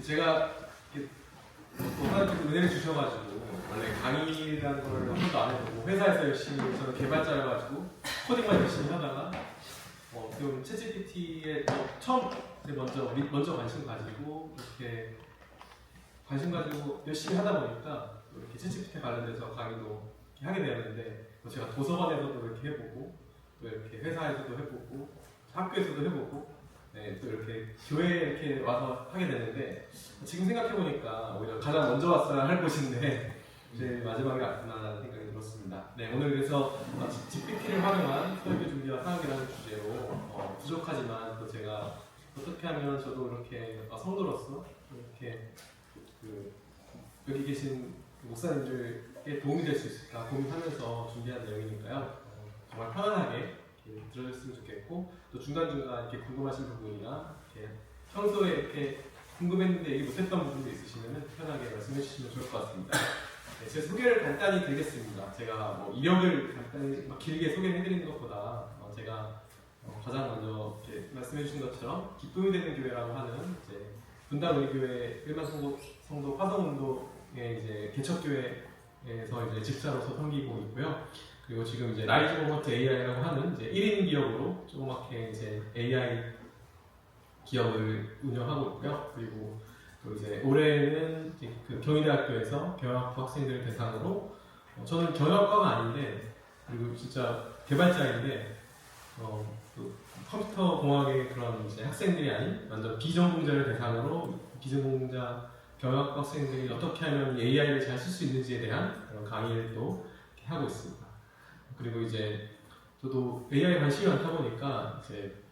제가 사람들이 은혜를 주셔가지고 원래 강의라는 걸 한 번도 안 해보고 회사에서 열심히 저는 개발자여가지고 코딩만 열심히 하다가 좀 챗GPT에 처음 먼저 관심 가지고 이렇게 관심 가지고 열심히 하다 보니까 이렇게 챗GPT 관련돼서 강의도 이렇게 하게 되었는데 제가 도서관에서도 이렇게 해보고 또 이렇게 회사에서도 해보고 학교에서도 해보고 네, 또 이렇게 교회에 이렇게 와서 하게 되는데 지금 생각해보니까 오히려 가장 먼저 왔어야 할 곳인데 이제 마지막에 왔구나라는 생각이 들었습니다. 네, 오늘 그래서 GPT를 활용한 설교 준비와 사역이라는 주제로 부족하지만 또 제가 어떻게 하면 저도 이렇게 성도로서 이렇게 여기 계신 목사님들께 도움이 될 수 있을까 고민하면서 준비한 내용이니까요. 정말 편안하게 들어줬으면 좋겠고 또 중간중간 이렇게 궁금하신 부분이나 이렇게 평소에 이렇게 궁금했는데 얘기 못했던 부분도 있으시면 편하게 말씀해 주시면 좋을 것 같습니다. 네, 제 소개를 간단히 드리겠습니다. 제가 이력을 간단히 길게 소개해드리는 것보다 제가 가장 먼저 이렇게 말씀해 주신 것처럼 기쁨이 되는 교회라고 하는 이제 분당의교회 일만성도 화성운동의 이제 개척교회에서 이제 집사로서 섬기고 있고요. 그리고 지금 이제 라이즈 모먼트 AI라고 하는 이제 1인 기업으로 조그맣게 이제 AI 기업을 운영하고 있고요. 그리고 또 이제 올해는 이제 그 경희대학교에서 경영학부 학생들을 대상으로 저는 경영학과가 아닌데 그리고 진짜 개발자인데 또 컴퓨터 공학의 그런 이제 학생들이 아닌 완전 비전공자를 대상으로 비전공자 경영학과 학생들이 어떻게 하면 AI를 잘 쓸 수 있는지에 대한 그런 강의를 또 이렇게 하고 있습니다. 그리고 이제 저도 AI에 관심이 많다 보니까 이제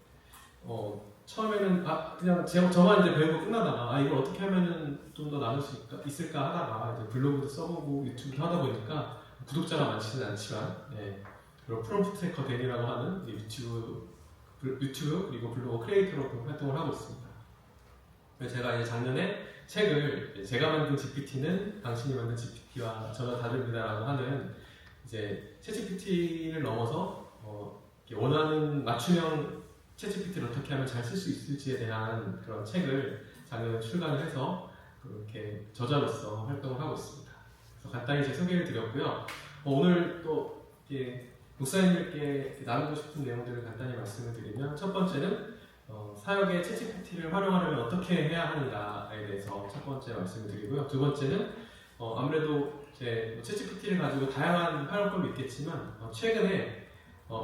처음에는 그냥 저만 이제 배우고 끝나다가 이걸 어떻게 하면은 좀 더 나눌 수 있을까 하다가 이제 블로그도 써보고 유튜브도 하다 보니까 구독자가 많지는 않지만 그리고 프롬프트 해커 댄이라고 하는 유튜브 그리고 블로그 크리에이터로 활동을 하고 있습니다. 그래서 제가 이제 작년에 책을 제가 만든 GPT는 당신이 만든 GPT와 전혀 다릅니다라고 하는 이제 챗GPT를 넘어서 원하는 맞춤형 챗GPT를 어떻게 하면 잘 쓸 수 있을지에 대한 그런 책을 작년에 출간을 해서 그렇게 저자로서 활동을 하고 있습니다. 그래서 간단히 제 소개를 드렸고요. 오늘 또 이렇게 목사님들께 나누고 싶은 내용들을 간단히 말씀을 드리면 첫 번째는 사역에 챗GPT를 활용하려면 어떻게 해야 하는가에 대해서 첫 번째 말씀을 드리고요. 두 번째는 아무래도 이제 챗GPT를 가지고 다양한 활용법이 있겠지만 최근에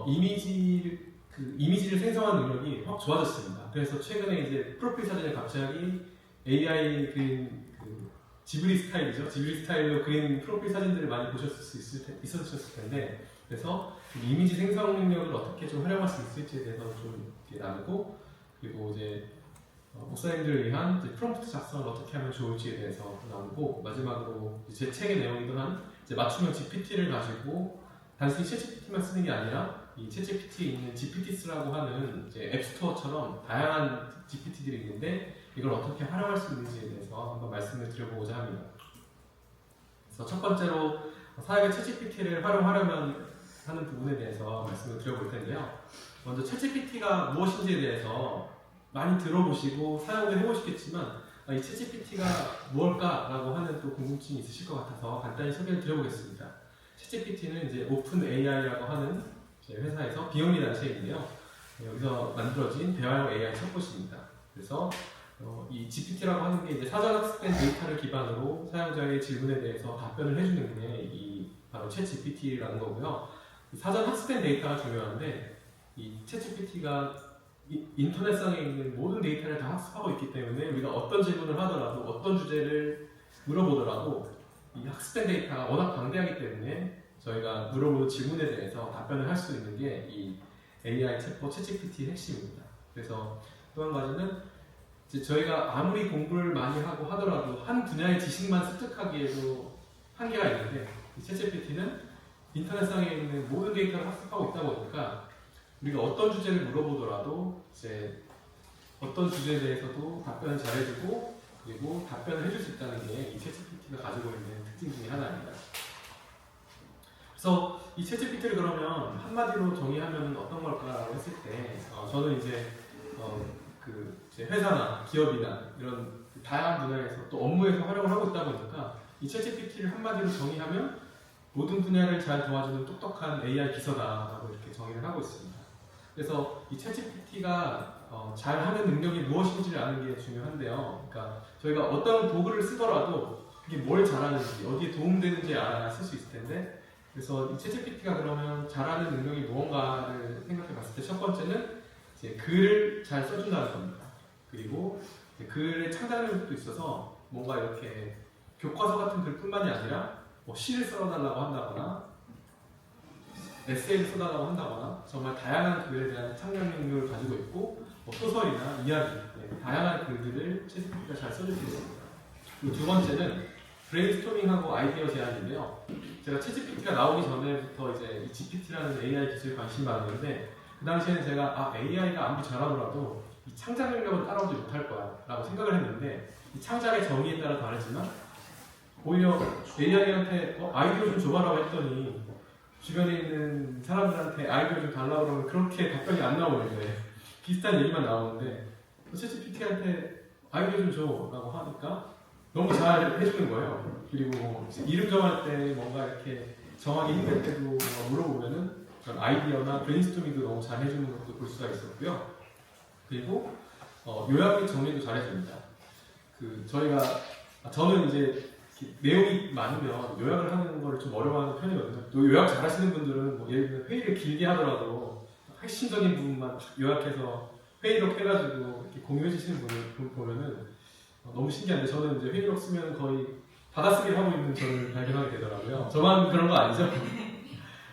이미지를 생성하는 능력이 확 좋아졌습니다. 그래서 최근에 이제 프로필 사진을 갑자기 AI 그린 지브리 스타일이죠. 지브리 스타일로 그린 프로필 사진들을 많이 보셨을 수 있으셨을 텐데 그래서 이미지 생성 능력을 어떻게 좀 활용할 수 있을지에 대해서 좀 나누고 그리고 이제 목사님들을 위한 이제 프롬프트 작성을 어떻게 하면 좋을지에 대해서 나누고 마지막으로 제 책의 내용이기도 한 이제 맞춤형 GPT를 가지고 단순히 챗GPT만 쓰는 게 아니라 이 챗GPT에 있는 GPT스라고 하는 이제 앱스토어처럼 다양한 GPT들이 있는데 이걸 어떻게 활용할 수 있는지에 대해서 한번 말씀을 드려보고자 합니다. 그래서 첫 번째로 사역에 챗GPT를 활용하려면 하는 부분에 대해서 말씀을 드려볼 텐데요. 먼저 챗GPT가 무엇인지에 대해서 많이 들어보시고 사용을 해보시겠지만 이 챗GPT가 무엇일까라고 하는 또 궁금증이 있으실 것 같아서 간단히 소개를 드려보겠습니다. 챗GPT는 이제 오픈 AI라고 하는 회사에서 비영리 단체인데요. 여기서 만들어진 대화형 AI 챗봇입니다. 그래서 이 GPT라고 하는 게 이제 사전 학습된 데이터를 기반으로 사용자의 질문에 대해서 답변을 해주는 게 바로 챗GPT라는 거고요. 사전 학습된 데이터가 중요한데 이 챗GPT가 인터넷상에 있는 모든 데이터를 다 학습하고 있기 때문에 우리가 어떤 질문을 하더라도 어떤 주제를 물어보더라도 이 학습된 데이터가 워낙 방대하기 때문에 저희가 물어보는 질문에 대해서 답변을 할 수 있는 게 이 AI 챗봇 챗GPT의 핵심입니다. 그래서 또 한 가지는 이제 저희가 아무리 공부를 많이 하고 하더라도 한 분야의 지식만 습득하기에도 한계가 있는데 이 챗GPT는 인터넷상에 있는 모든 데이터를 학습하고 있다 보니까 우리가 어떤 주제를 물어보더라도 이제 어떤 주제에 대해서도 답변을 잘해주고 그리고 답변을 해줄 수 있다는 게 이 챗GPT가 가지고 있는 특징 중에 하나입니다. 그래서 이 챗GPT를 그러면 한마디로 정의하면 어떤 걸까라고 했을 때 저는 이제 그 회사나 기업이나 이런 다양한 분야에서 또 업무에서 활용을 하고 있다 보니까 이 챗GPT를 한마디로 정의하면 모든 분야를 잘 도와주는 똑똑한 AI 비서다라고 이렇게 정의를 하고 있습니다. 그래서 이 챗GPT가 잘하는 능력이 무엇인지를 아는 게 중요한데요. 그러니까 저희가 어떤 도구를 쓰더라도 이게 뭘 잘하는지, 어디에 도움되는지 알아야 쓸 수 있을 텐데, 그래서 이 챗GPT가 그러면 잘하는 능력이 무언가를 생각해 봤을 때 첫 번째는 이제 글을 잘 써준다는 겁니다. 그리고 이제 글의 창작력도 있어서 뭔가 이렇게 교과서 같은 글뿐만이 아니라 뭐 시를 써달라고 한다거나 에세이를 써달라고 한다거나 정말 다양한 글에 대한 창작력을 가지고 있고 뭐 소설이나 이야기, 다양한 글들을 챗GPT가 잘 써줄 수 있습니다. 그리고 두 번째는 브레인스토밍하고 아이디어 제안인데요. 제가 챗GPT가 나오기 전에부터 이제 이 GPT라는 AI 기술에 관심이 많았는데 그 당시에는 제가 AI가 아무리 잘하더라도 이 창작 능력은 따라오지 못할 거야 라고 생각을 했는데 이 창작의 정의에 따라 다르지만 오히려 AI한테 아이디어 좀 줘봐라고 했더니 주변에 있는 사람들한테 아이디어 좀 달라고 그러면 그렇게 답변이 안 나오는데 비슷한 얘기만 나오는데 챗GPT한테 아이디어 좀 줘라고 하니까 너무 잘 해주는 거예요. 그리고 이름 정할 때 뭔가 이렇게 정하기 힘들 때도 뭔가 물어보면은 그런 아이디어나 브레인스토밍도 너무 잘 해주는 것도 볼 수가 있었고요. 그리고 요약 및 정리도 잘 해줍니다. 저는 이제 내용이 많으면 요약을 하는 걸 좀 어려워하는 편이거든요. 또 요약 잘 하시는 분들은 뭐 예를 들면 회의를 길게 하더라도 핵심적인 부분만 요약해서 회의록 해가지고 이렇게 공유해 주시는 분을 보면은 너무 신기한데 저는 이제 회의록 쓰면 거의 받아쓰기를 하고 있는 저를 발견하게 되더라고요. 저만 그런 거 아니죠?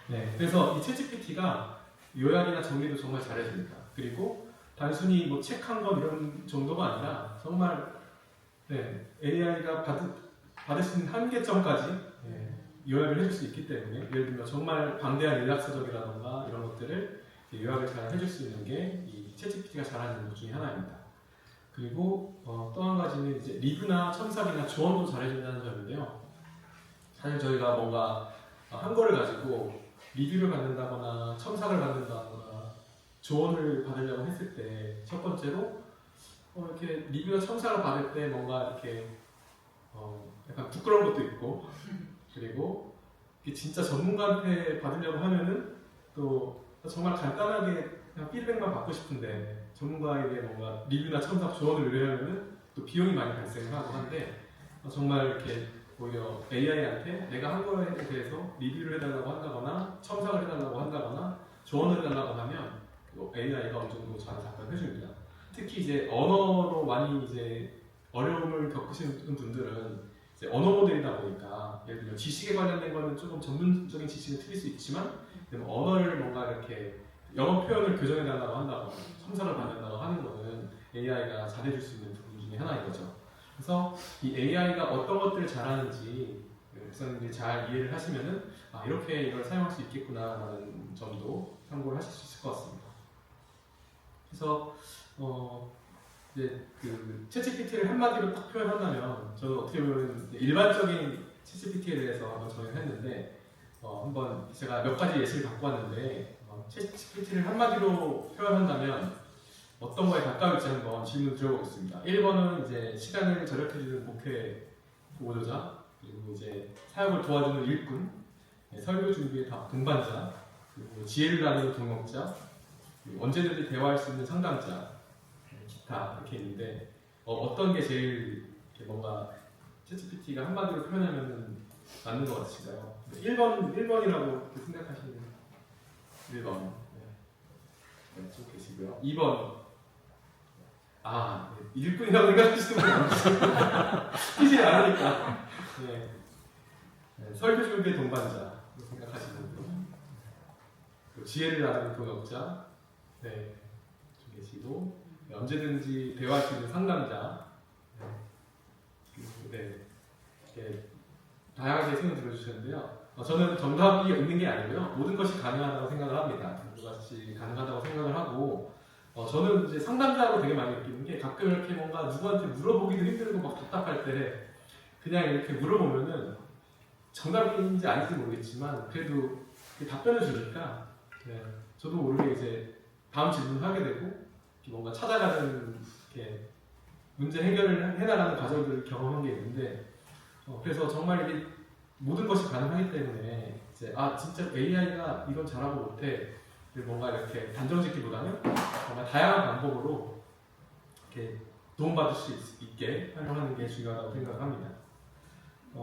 네, 그래서 이 챗GPT가 요약이나 정리도 정말 잘해줍니다. 그리고 단순히 뭐 책 한 권 이런 정도가 아니라 정말 AI가 받을 수 있는 한계점까지 요약을 해줄 수 있기 때문에 예를 들면 정말 방대한 일학서적이라던가 이런 것들을 요약을 잘 해줄 수 있는 게 이 챗GPT가 잘하는 것 중에 하나입니다. 그리고 또 한 가지는 이제 리뷰나 첨삭이나 조언도 잘해준다는 점인데요. 사실 저희가 뭔가 한 거를 가지고 리뷰를 받는다거나 첨삭을 받는다거나 조언을 받으려고 했을 때 첫 번째로 이렇게 리뷰나 첨삭을 받을 때 뭔가 이렇게 약간 부끄러운 것도 있고 그리고 진짜 전문가한테 받으려고 하면은 또 정말 간단하게 그냥 피드백만 받고 싶은데 전문가에게 뭔가 리뷰나 첨삭 조언을 의뢰하면은 또 비용이 많이 발생하고 한데 정말 이렇게 오히려 AI한테 내가 한 거에 대해서 리뷰를 해달라고 한다거나 첨삭을 해달라고 한다거나 조언을 해달라고 하면 AI가 어느 정도 잘 답변해 줍니다. 특히 이제 언어로 많이 이제 어려움을 겪으시는 분들은 이제 언어 모델이다 보니까 예를 들면 지식에 관련된 거는 조금 전문적인 지식을 틀릴 수 있지만 언어를 뭔가 이렇게 영어 표현을 교정해 달라고 한다거나 첨삭을 받는다고 하는 거는 AI가 잘해줄 수 있는 부분 중에 하나인 거죠. 그래서 이 AI가 어떤 것들을 잘하는지 백성님들이 잘 이해를 하시면은 이렇게 이걸 사용할 수 있겠구나라는 점도 참고를 하실 수 있을 것 같습니다. 그래서 이제 그 챗GPT를 한마디로 딱 표현한다면 저는 어떻게 보면 일반적인 챗GPT에 대해서 한번 정의를 했는데 한번 제가 몇 가지 예시를 갖고 왔는데 챗GPT를 한마디로 표현한다면 어떤 거에 가까울지 한번 질문 드려보겠습니다. 1번은 이제 시간을 절약해주는 목회 보조자, 그리고 이제 사역을 도와주는 일꾼, 설교 준비의 동반자, 그리고 지혜를 나누는 동역자, 언제든지 대화할 수 있는 상담자, 기타 이렇게 있는데 어떤 게 제일 뭔가 챗GPT가 한마디로 표현하면 맞는 것 같으신가요? 1번이라고 생각하시는 1번 좀 계시고요. 2번 일꾼이라고 생각하시는 분 많으시지 않으니까 설교 준비의 동반자 생각하시는 분, 그리고 지혜를 나누는 동역자 좀 계시고 언제든지 대화할 수 있는 상담자 다양하게 질문 들어주셨는데요. 저는 정답이 있는 게 아니고요. 모든 것이 가능하다고 생각을 합니다. 모든 것이 가능하다고 생각을 하고 저는 이제 상담자로 되게 많이 느끼는 게 가끔 이렇게 뭔가 누구한테 물어보기도 힘들고 막 답답할 때 그냥 이렇게 물어보면은 정답인지 아닌지 모르겠지만 그래도 답변을 주니까 저도 모르게 이제 다음 질문을 하게 되고 뭔가 찾아가는 이렇게 문제 해결을 해나가는 과정들을 경험한 게 있는데 그래서 정말 이게 모든 것이 가능하기 때문에 이제 진짜 AI가 이건 잘하고 못해 뭔가 이렇게 단정짓기보다는 정말 다양한 방법으로 이렇게 도움받을 수 있게 활용하는 게 중요하다고 생각합니다.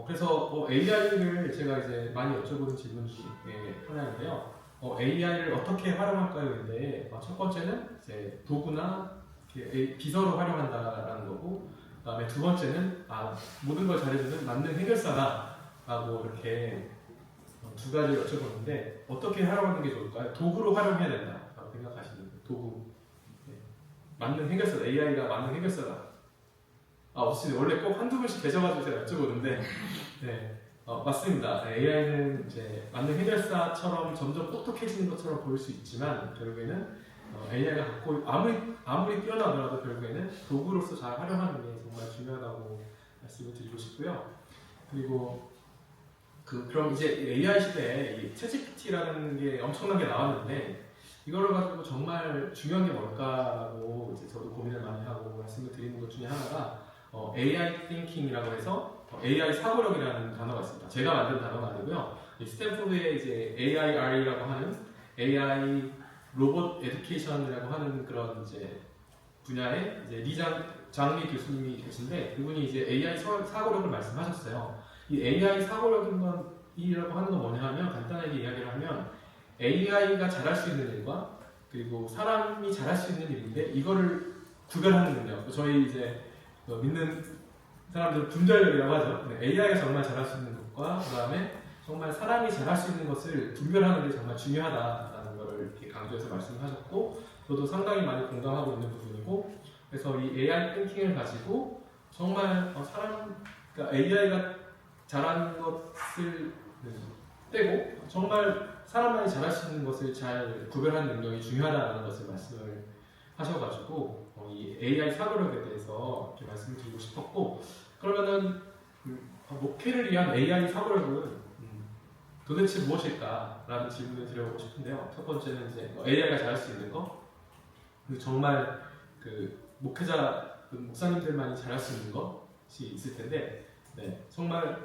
그래서 AI를 제가 이제 많이 여쭤보는 질문 중에 하나인데요. AI를 어떻게 활용할까요?인데 첫 번째는 이제 도구나 비서로 활용한다라는 거고, 그다음에 두 번째는 모든 걸 잘해주는 만능 해결사다라고 이렇게 두 가지를 여쭤보는데 어떻게 활용하는 게 좋을까요? 도구로 활용해야 된다라고 생각하시는 거예요. 도구. 만능 해결사다. AI가 만능 해결사다. 없이 원래 꼭 한두 분씩 계셔가지고 제가 여쭤보는데 네, 맞습니다. AI는 이제 만능 해결사처럼 점점 똑똑해지는 것처럼 보일 수 있지만 결국에는 AI가 갖고 아무리 뛰어나더라도 결국에는 도구로서 잘 활용하는 게 정말 중요하다고 말씀을 드리고 싶고요. 그리고 그럼 이제 AI 시대에 이 챗GPT라는 게 엄청나게 나왔는데 이거를 가지고 정말 중요한 게 뭘까라고 이제 저도 고민을 많이 하고 말씀을 드리는 것 중에 하나가 AI thinking이라고 해서 AI 사고력이라는 단어가 있습니다. 제가 만든 단어가 아니고요. 스탠포드의 이제 AIR이라고 하는 AI 로봇 에듀케이션이라고 하는 그런 이제 분야의 이제 장미 교수님이 계신데 그분이 이제 AI 사고력을 말씀하셨어요. 이 AI 사고력이라고 하는 건 뭐냐 하면 간단하게 이야기를 하면 AI가 잘할 수 있는 일과 그리고 사람이 잘할 수 있는 일인데 이거를 구별하는 능력. 저희 이제 믿는 사람들은 분별력이라고 하죠. AI가 정말 잘할 수 있는 것과 그 다음에 정말 사람이 잘할 수 있는 것을 분별하는 게 정말 중요하다라는 것을 이렇게 강조해서 말씀하셨고 저도 상당히 많이 공감하고 있는 부분이고 그래서 이 AI 띵킹을 가지고 정말 그러니까 AI가 잘하는 것을 떼고 정말 사람만이 잘할 수 있는 것을 잘 구별하는 능력이 중요하다는 것을 말씀을 하셔가지고 이 AI 사고력에 대해서 이렇게 말씀을 드리고 싶었고 그러면은 목회를 위한 AI 사고력은 도대체 무엇일까라는 질문을 드려보고 싶은데요. 첫 번째는 이제 AI가 잘할 수 있는 거, 그리고 정말 목회자 목사님들만이 잘할 수 있는 것이 있을 텐데, 네, 정말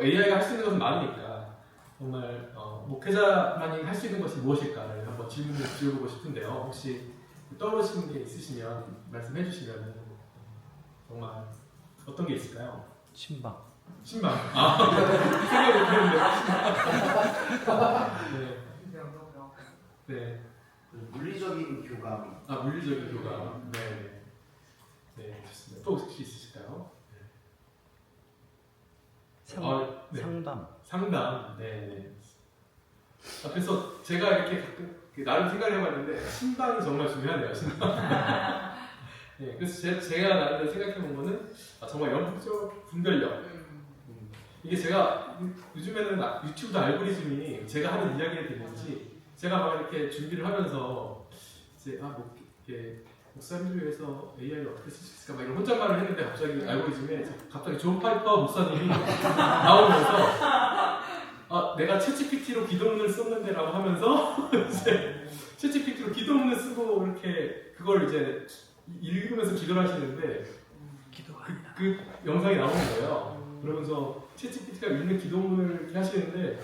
AI가 할 수 있는 것은 많으니까 정말 목회자만이 할 수 있는 것이 무엇일까를 한번 질문을 드려보고 싶은데요. 혹시 떠오르시는 게 있으시면 말씀해 주시면 정말 어떤 게 있을까요? 신방. 신방. 생각이 드는데. 네. 네. 물리적인 교감. 물리적인 교감. 네. 네, 좋습니다. 또 혹시 있으실까요? 네. 상담. 상담. 네. 그래서 제가 이렇게 가끔 나름 생각을 해봤는데 신방이 정말 중요하네요. 신방. 네, 그래서 제가 나름대로 생각해본 거는 정말 영적 분별력. 이게 제가 요즘에는 유튜브 알고리즘이 제가 하는 이야기를 듣는지 제가 막 이렇게 준비를 하면서 이제 목사님을 위해서 AI를 어떻게 쓸 수 있을까 막 이런 혼잣말을 했는데 갑자기 알고리즘에 갑자기 존 파이퍼 목사님이 나오면서 내가 챗GPT로 기도문을 썼는데라고 하면서 이제 챗GPT로 기도문을 쓰고 이렇게 그걸 이제 읽으면서 기도를 하시는데 그 영상이 나오는 거예요. 그러면서 챗GPT가 읽는 기도문을 이렇게 하시는데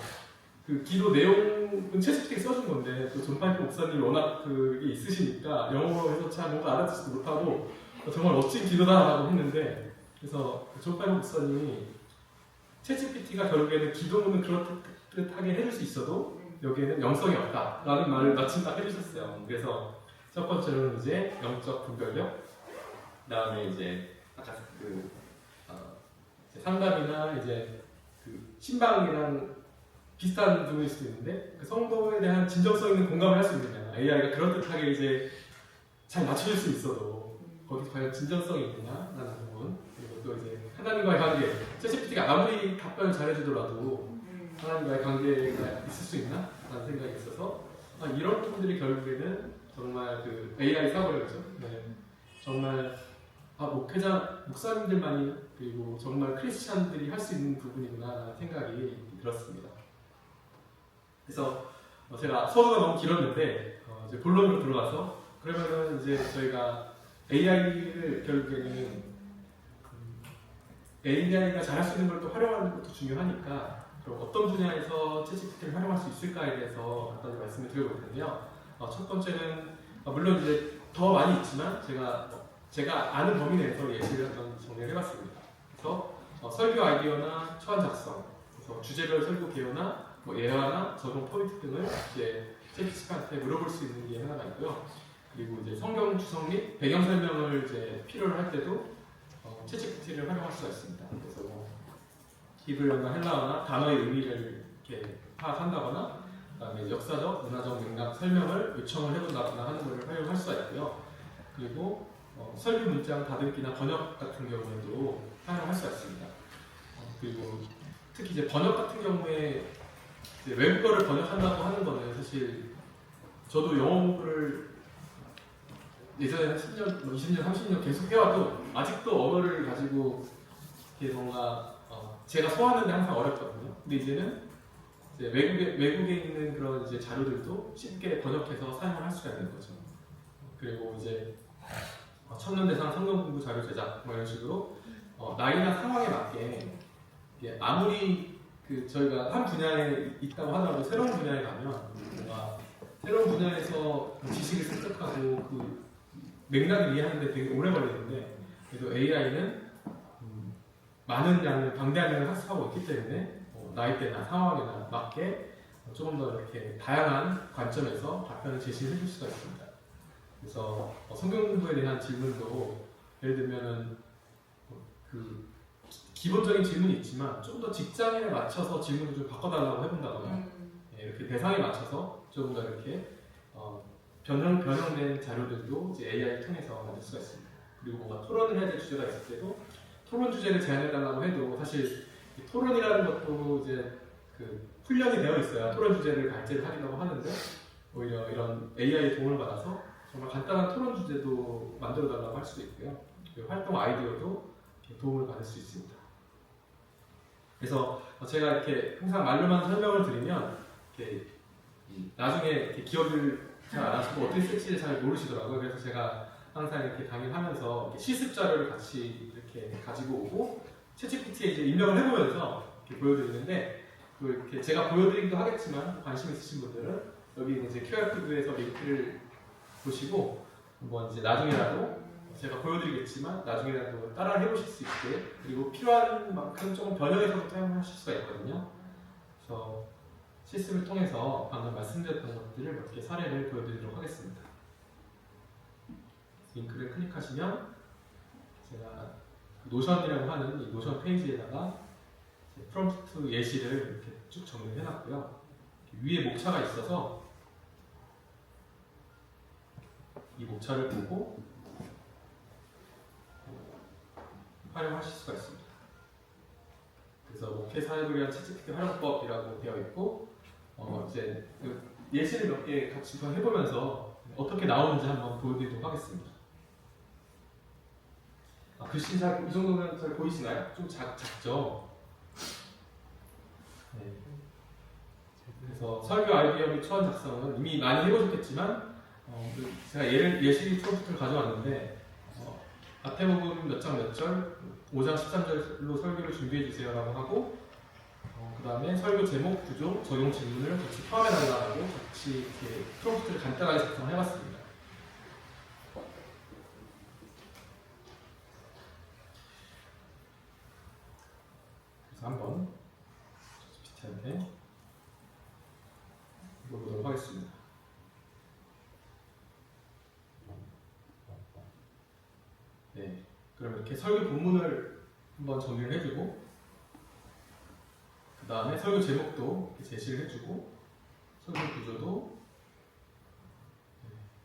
그 기도 내용은 챗GPT가 써준 건데 또 존 파이퍼 목사님이 워낙 그게 있으시니까 영어로 해서 잘 뭔가 알아듣지도 못하고 정말 멋진 기도다라고 했는데 그래서 존 파이퍼 목사님이 챗GPT가 결국에는 기도문은 그렇듯하게 해줄 수 있어도 여기에는 영성이 없다라는 말을 마침 딱 해주셨어요. 그래서 첫 번째로는 이제 영적 분별력, 그다음에 이제 아까 상담이나 이제 신방이랑 비슷한 부분일 수도 있는데 성도에 대한 진정성 있는 공감을 할 수 있느냐, AI가 그럴듯하게 이제 잘 맞춰줄 수 있어도 거기 과연 진정성이 있느냐라는 부분, 그리고 또 이제 하나님과의 관계, 챗GPT가 아무리 답변을 잘해주더라도 하나님과의 관계가 있을 수 있나? 라는 생각이 있어서 이런 부분들이 결국에는 정말 AI 사고력이죠. 네. 정말 목사님들만이 그리고 정말 크리스찬들이 할 수 있는 부분이구나 생각이 들었습니다. 그래서 제가 서두가 너무 길었는데 이제 본론으로 들어가서 그러면은 이제 저희가 AI를 결국에는 AI가 잘할 수 있는 걸 또 활용하는 것도 중요하니까 그럼 어떤 분야에서 챗GPT를 활용할 수 있을까에 대해서 몇 가지 말씀을 드려볼 텐데요. 첫 번째는 물론 이제 더 많이 있지만 제가 아는 범위 내에서 예시를 한번 정리를 해봤습니다. 그래서 설교 아이디어나 초안 작성, 그래서 주제별 설교 개요나 예화나 적용 포인트 등을 이제 챗GPT한테 물어볼 수 있는 게 하나가 있고요. 그리고 이제 성경 주석 및 배경 설명을 이제 필요로 할 때도 챗GPT를 활용할 수가 있습니다. 그래서 히브리어나 헬라어나 단어의 의미를 이렇게 파악한다거나, 그다음에 역사적, 문화적 맥락 설명을 요청을 해본다거나 하는 것을 활용할 수가 있고요. 그리고 설교 문장 다듬기나 번역 같은 경우에도 활용할 수가 있습니다. 그리고 특히 이제 번역 같은 경우에 이제 외국어를 번역한다고 하는 거는 사실 저도 영어 공부를 예전에 한 10년, 20년, 30년 계속 해와도 아직도 언어를 가지고 이렇게 뭔가 제가 소화하는데 항상 어렵거든요. 근데 이제는 이제 외국에 있는 그런 이제 자료들도 쉽게 번역해서 사용을 할 수가 있는 거죠. 그리고 이제 천년대상 성경 공부 자료 제작 이런 식으로 나이나 상황에 맞게 아무리 저희가 한 분야에 있다고 하더라도 새로운 분야에 가면 뭔가 새로운 분야에서 지식을 습득하고 그 맥락을 이해하는데 되게 오래 걸리는데 그래도 AI는 많은 양을 방대한 양을 학습하고 있기 때문에 나이대나 상황이나 맞게 조금 더 이렇게 다양한 관점에서 답변을 제시해 줄 수가 있습니다. 그래서 성경 공부에 대한 질문도 예를 들면은 그 기본적인 질문이 있지만 좀 더 직장에 맞춰서 질문을 좀 바꿔달라고 해본다거나 이렇게 대상에 맞춰서 조금 더 이렇게 변형된 자료들도 이제 AI를 통해서 만들 수가 있습니다. 그리고 뭔가 토론을 해야 될 주제가 있을 때도 토론 주제를 제안해달라고 해도 사실 토론이라는 것도 이제 그 훈련이 되어 있어야 토론 주제를 발제를 하려고 하는데 오히려 이런 AI의 도움을 받아서 정말 간단한 토론 주제도 만들어달라고 할 수도 있고요. 그리고 활동 아이디어도 도움을 받을 수 있습니다. 그래서 제가 이렇게 항상 말로만 설명을 드리면 이렇게 나중에 이렇게 기억을 잘 안 하시고 어떻게 쓸지를 잘 모르시더라고요. 그래서 제가 항상 이렇게 강의하면서 이렇게 실습 자료를 같이 이렇게 가지고 오고 챗GPT에 이제 입력을 해보면서 이렇게 보여드리는데 또 이렇게 제가 보여드리기도 하겠지만 관심 있으신 분들은 여기 이제 QR코드에서 링크를 보시고 한번 이제 나중에라도 제가 보여드리겠지만 나중에라도 따라 해보실 수 있게 그리고 필요한 만큼 조금 변형해서도 사용하실 수가 있거든요. 그래서 실습을 통해서 방금 말씀드렸던 것들을 몇 개 사례를 보여드리도록 하겠습니다. 링크를 클릭하시면 제가 노션이라고 하는 이 노션 페이지에다가 프롬프트 예시를 이렇게 쭉 정리를 해놨고요. 위에 목차가 있어서 이 목차를 보고 활용하실 수가 있습니다. 그래서 목회 사역을 위한 챗GPT 활용법이라고 되어 있고 이제 예시를 몇 개 같이 더 해보면서 어떻게 나오는지 한번 보여드리도록 하겠습니다. 글씨 이 정도면 잘 보이시나요? 좀 작죠? 네. 그래서 설교 아이디어 및 초안 작성은 이미 많이 해보셨겠지만 제가 예시 프롬프트를 가져왔는데 마태복음 몇 장 몇 절, 5장 13절로 설교를 준비해주세요 라고 하고 그 다음에 설교 제목, 구조, 적용 질문을 같이 포함해달라고 같이 이렇게 프롬프트를 간단하게 작성해봤습니다. 그래서 한번 GPT한테 물어보도록 하겠습니다. 네, 그럼 이렇게 설교 본문을 한번 정리를 해주고 그 다음에 설교 제목도 이렇게 제시를 해주고 설교 구조도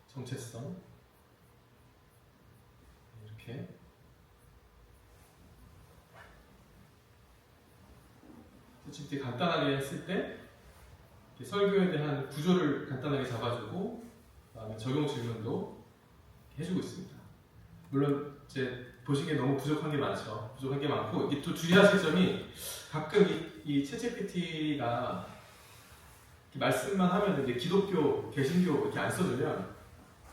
정체성 이렇게 솔직히 간단하게 했을 때 설교에 대한 구조를 간단하게 잡아주고 그 다음에 적용 질문도 해주고 있습니다. 물론 이제 보시기에 너무 부족한 게 많죠. 부족한 게 많고 이게 또 주의하실 점이 가끔 이 챗GPT가 말씀만 하면 이제 기독교, 개신교 이렇게 안 써주면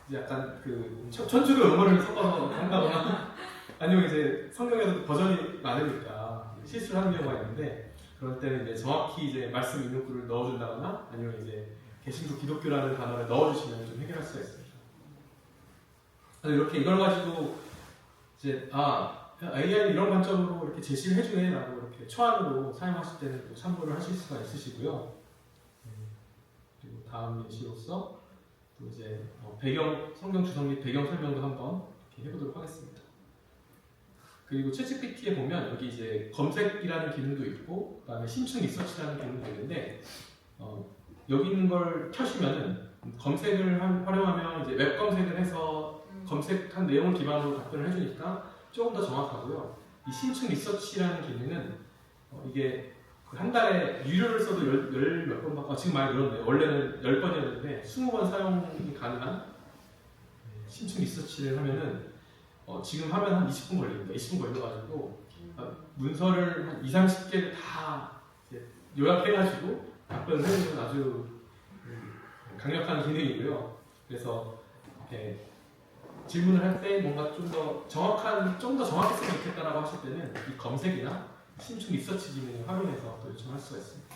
이제 약간 그 천주교 용어를 섞어서 한다거나 아니면 이제 성경에도 버전이 많으니까 실수를 하는 경우가 있는데 그럴 때는 이제 정확히 이제 말씀 인용구를 넣어준다거나 아니면 이제 개신교 기독교라는 단어를 넣어주시면 좀 해결할 수가 있습니다. 그래서 이렇게 이걸 가지고 이제 AI는 이런 관점으로 이렇게 제시를 해주네라고 이렇게 초안으로 사용하실 때는 또 참고를 하실 수가 있으시고요. 그리고 다음 예시로서 또 이제 배경 성경 주석 및 배경 설명도 한번 이렇게 해보도록 하겠습니다. 그리고 챗GPT에 보면 여기 이제 검색이라는 기능도 있고 그다음에 심층 리서치라는 기능도 있는데 여기 있는 걸 켜시면은 검색을 활용하면 이제 웹 검색을 해서 검색한 내용을 기반으로 답변을 해주니까 조금 더 정확하고요. 이 심층 리서치라는 기능은 이게 한 달에 유료를 써도 열 몇 번 받고 지금 많이 늘었네요. 원래는 10번이었는데 20번 사용이 가능한 심층 리서치를 하면은 지금 하면 한 20분 걸립니다. 20분 걸려가지고 문서를 한 20-30개를 다 요약해가지고 답변을 해주는 아주 강력한 기능이고요. 그래서 이렇게 질문을 할 때 뭔가 좀 더 정확했으면 좋겠다라고 하실 때는 이 검색이나 심층 리서치 기능을 활용해서 또 요청할 수가 있습니다.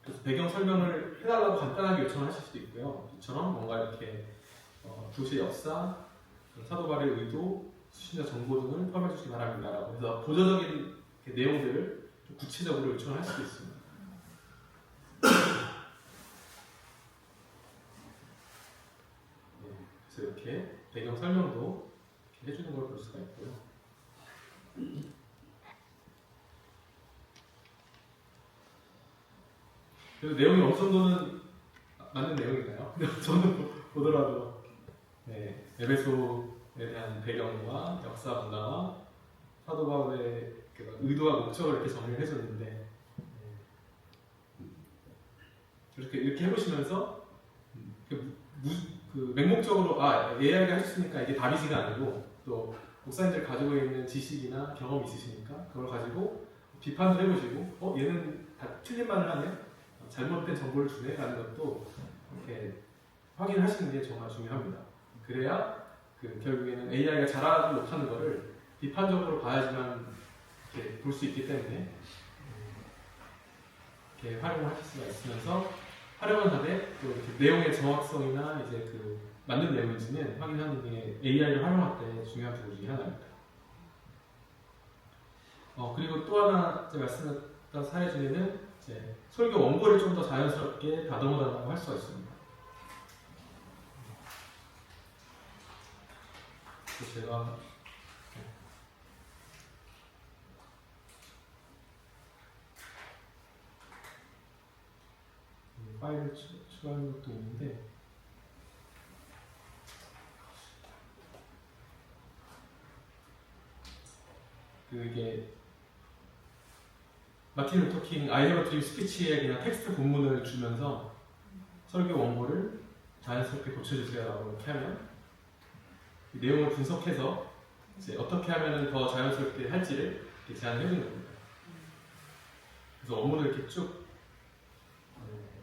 그래서 배경 설명을 해달라고 간단하게 요청을 하실 수도 있고요. 이처럼 뭔가 이렇게 구시의 역사, 사도 바울의 의도, 수신자 정보 등을 포함해 주시기 바랍니다라고 해서 보조적인 내용들을 좀 구체적으로 요청을 할 수도 있습니다. 그래서 이렇게 배경 설명도 이렇게 해주는 걸 볼 수가 있고요. 그래서 내용이 어느 정도는 맞는 내용인가요? 저는 보더라도 에베소에 대한 배경과 역사 문화와 사도 바울의 의도와 목적을 이렇게 정리를 해줬는데 이렇게 해보시면서 맹목적으로 AI가 해줬으니까 이게 답이지가 아니고 또 목사님들 가지고 있는 지식이나 경험이 있으시니까 그걸 가지고 비판을 해보시고 얘는 다 틀린 말을 하네? 잘못된 정보를 주네? 라는 것도 이렇게 확인하시는 게 정말 중요합니다. 그래야 결국에는 AI가 잘하지 못하는 거를 비판적으로 봐야지만 볼 수 있기 때문에 이렇게 활용을 하실 수가 있으면서 활용을 하되 또 이렇게 내용의 정확성이나 이제 맞는 내용인지는 확인하는 게 AI를 활용할 때 중요한 부분 중에 하나입니다. 그리고 또 하나 제가 말씀드렸던 사례 중에는 이제 설교 원고를 좀 더 자연스럽게 다듬어달라고 할 수가 있습니다. 그래서 제가 파일을 추가하는 것도 있는데 이게 마틴 루터 킹 I have a dream 스피치에 그냥 텍스트 본문을 주면서 설교 원고를 자연스럽게 고쳐주세요라고 이렇게 하면 이 내용을 분석해서 이제 어떻게 하면 더 자연스럽게 할지를 이렇게 제안을 해주는 겁니다. 그래서 원문을 이렇게 쭉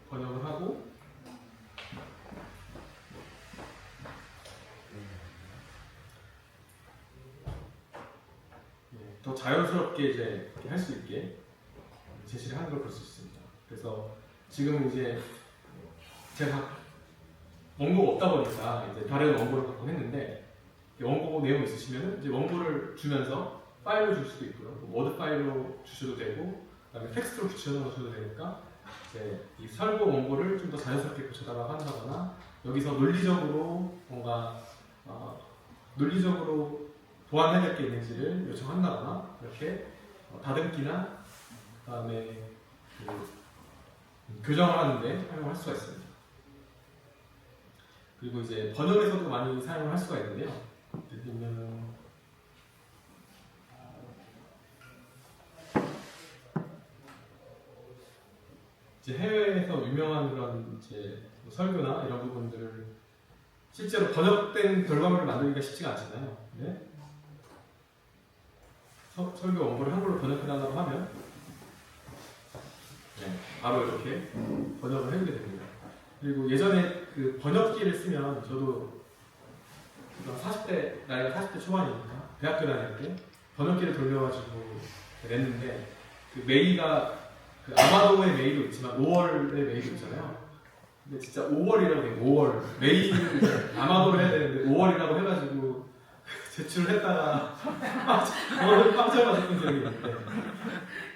번역을 하고 더 자연스럽게 이제 할 수 있게 제시를 하는 걸 볼 수 있습니다. 그래서 지금 이제 제가 원고가 없다 보니까 이제 다른 원고를 갖고 했는데 원고 내용 있으시면 이제 원고를 주면서 파일로 줄 수도 있고요. 워드 파일로 주셔도 되고, 그다음에 텍스트로 붙여넣으셔도 되니까 이제 이 설교 원고를 좀 더 자연스럽게 고쳐달라고 한다거나 여기서 논리적으로 뭔가 논리적으로 보완해야 될 게 있는지를 요청한다거나 이렇게 다듬기나 그다음에 교정을 하는데 활용할 수가 있습니다. 그리고 이제 번역에서도 많이 사용을 할 수가 있는데요. 예를 들면 이제 해외에서 유명한 그런 이제 설교나 이런 부분들을 실제로 번역된 결과물을 만들기가 쉽지가 않잖아요. 네? 설교 원고를 한글로 번역해달라고 하면 바로 이렇게 번역을 해주게 됩니다. 그리고 예전에 그 번역기를 쓰면 저도 40대 나이가 40대 초반이니까 대학교 다닐 때 번역기를 돌려가지고 냈는데 그 메이가 그 아마도의 메이도 있지만 5월의 메이도 있잖아요. 근데 진짜 5월이라고 해요. 5월 메이를 아마도를 해야 되는데 5월이라고 해가지고 제출을 했다가 빵점 맞았던 기억이 있는데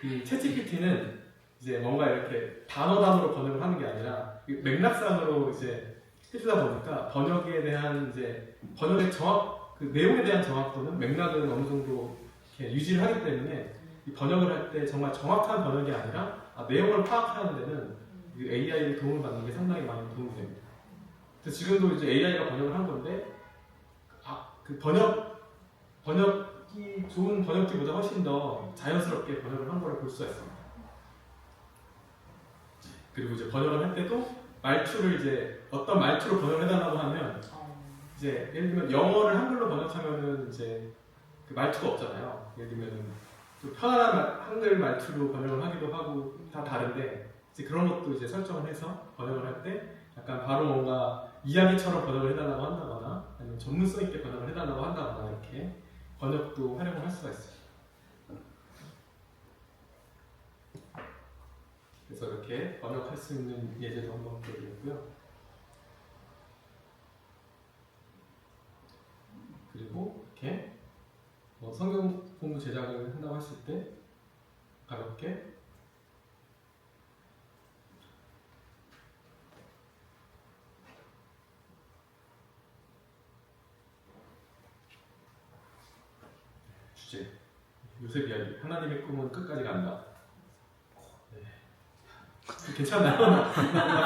이 챗GPT는 이제 뭔가 이렇게 단어로 번역을 하는 게 아니라 맥락상으로 이제 해주다 보니까 번역에 대한 이제 번역의 그 내용에 대한 정확도는 맥락은 어느 정도 이렇게 유지를 하기 때문에 이 번역을 할 때 정말 정확한 번역이 아니라 내용을 파악하는 데는 AI의 도움을 받는 게 상당히 많이 도움이 됩니다. 그래서 지금도 이제 AI가 번역을 한 건데 그 번역기 좋은 번역기보다 훨씬 더 자연스럽게 번역을 한 거를 볼 수가 있습니다. 그리고 이제 번역을 할 때도 말투를 이제 어떤 말투로 번역을 해달라고 하면 이제 예를 들면 영어를 한글로 번역하면은 이제 그 말투가 없잖아요. 예를 들면은 좀 편안한 한글 말투로 번역을 하기도 하고 다 다른데 이제 그런 것도 이제 설정을 해서 번역을 할 때 약간 바로 뭔가 이야기처럼 번역을 해달라고 한다거나 아니면 전문성 있게 번역을 해달라고 한다거나 이렇게 번역도 활용을 할 수가 있어요. 그래서 이렇게 번역할 수 있는 예제도 한번 보여드렸고요. 그리고 이렇게 성경 공부 제작을 한다고 했을 때 가볍게 주제 요셉 이야기 하나님의 꿈은 끝까지 간다. 네. 괜찮나요?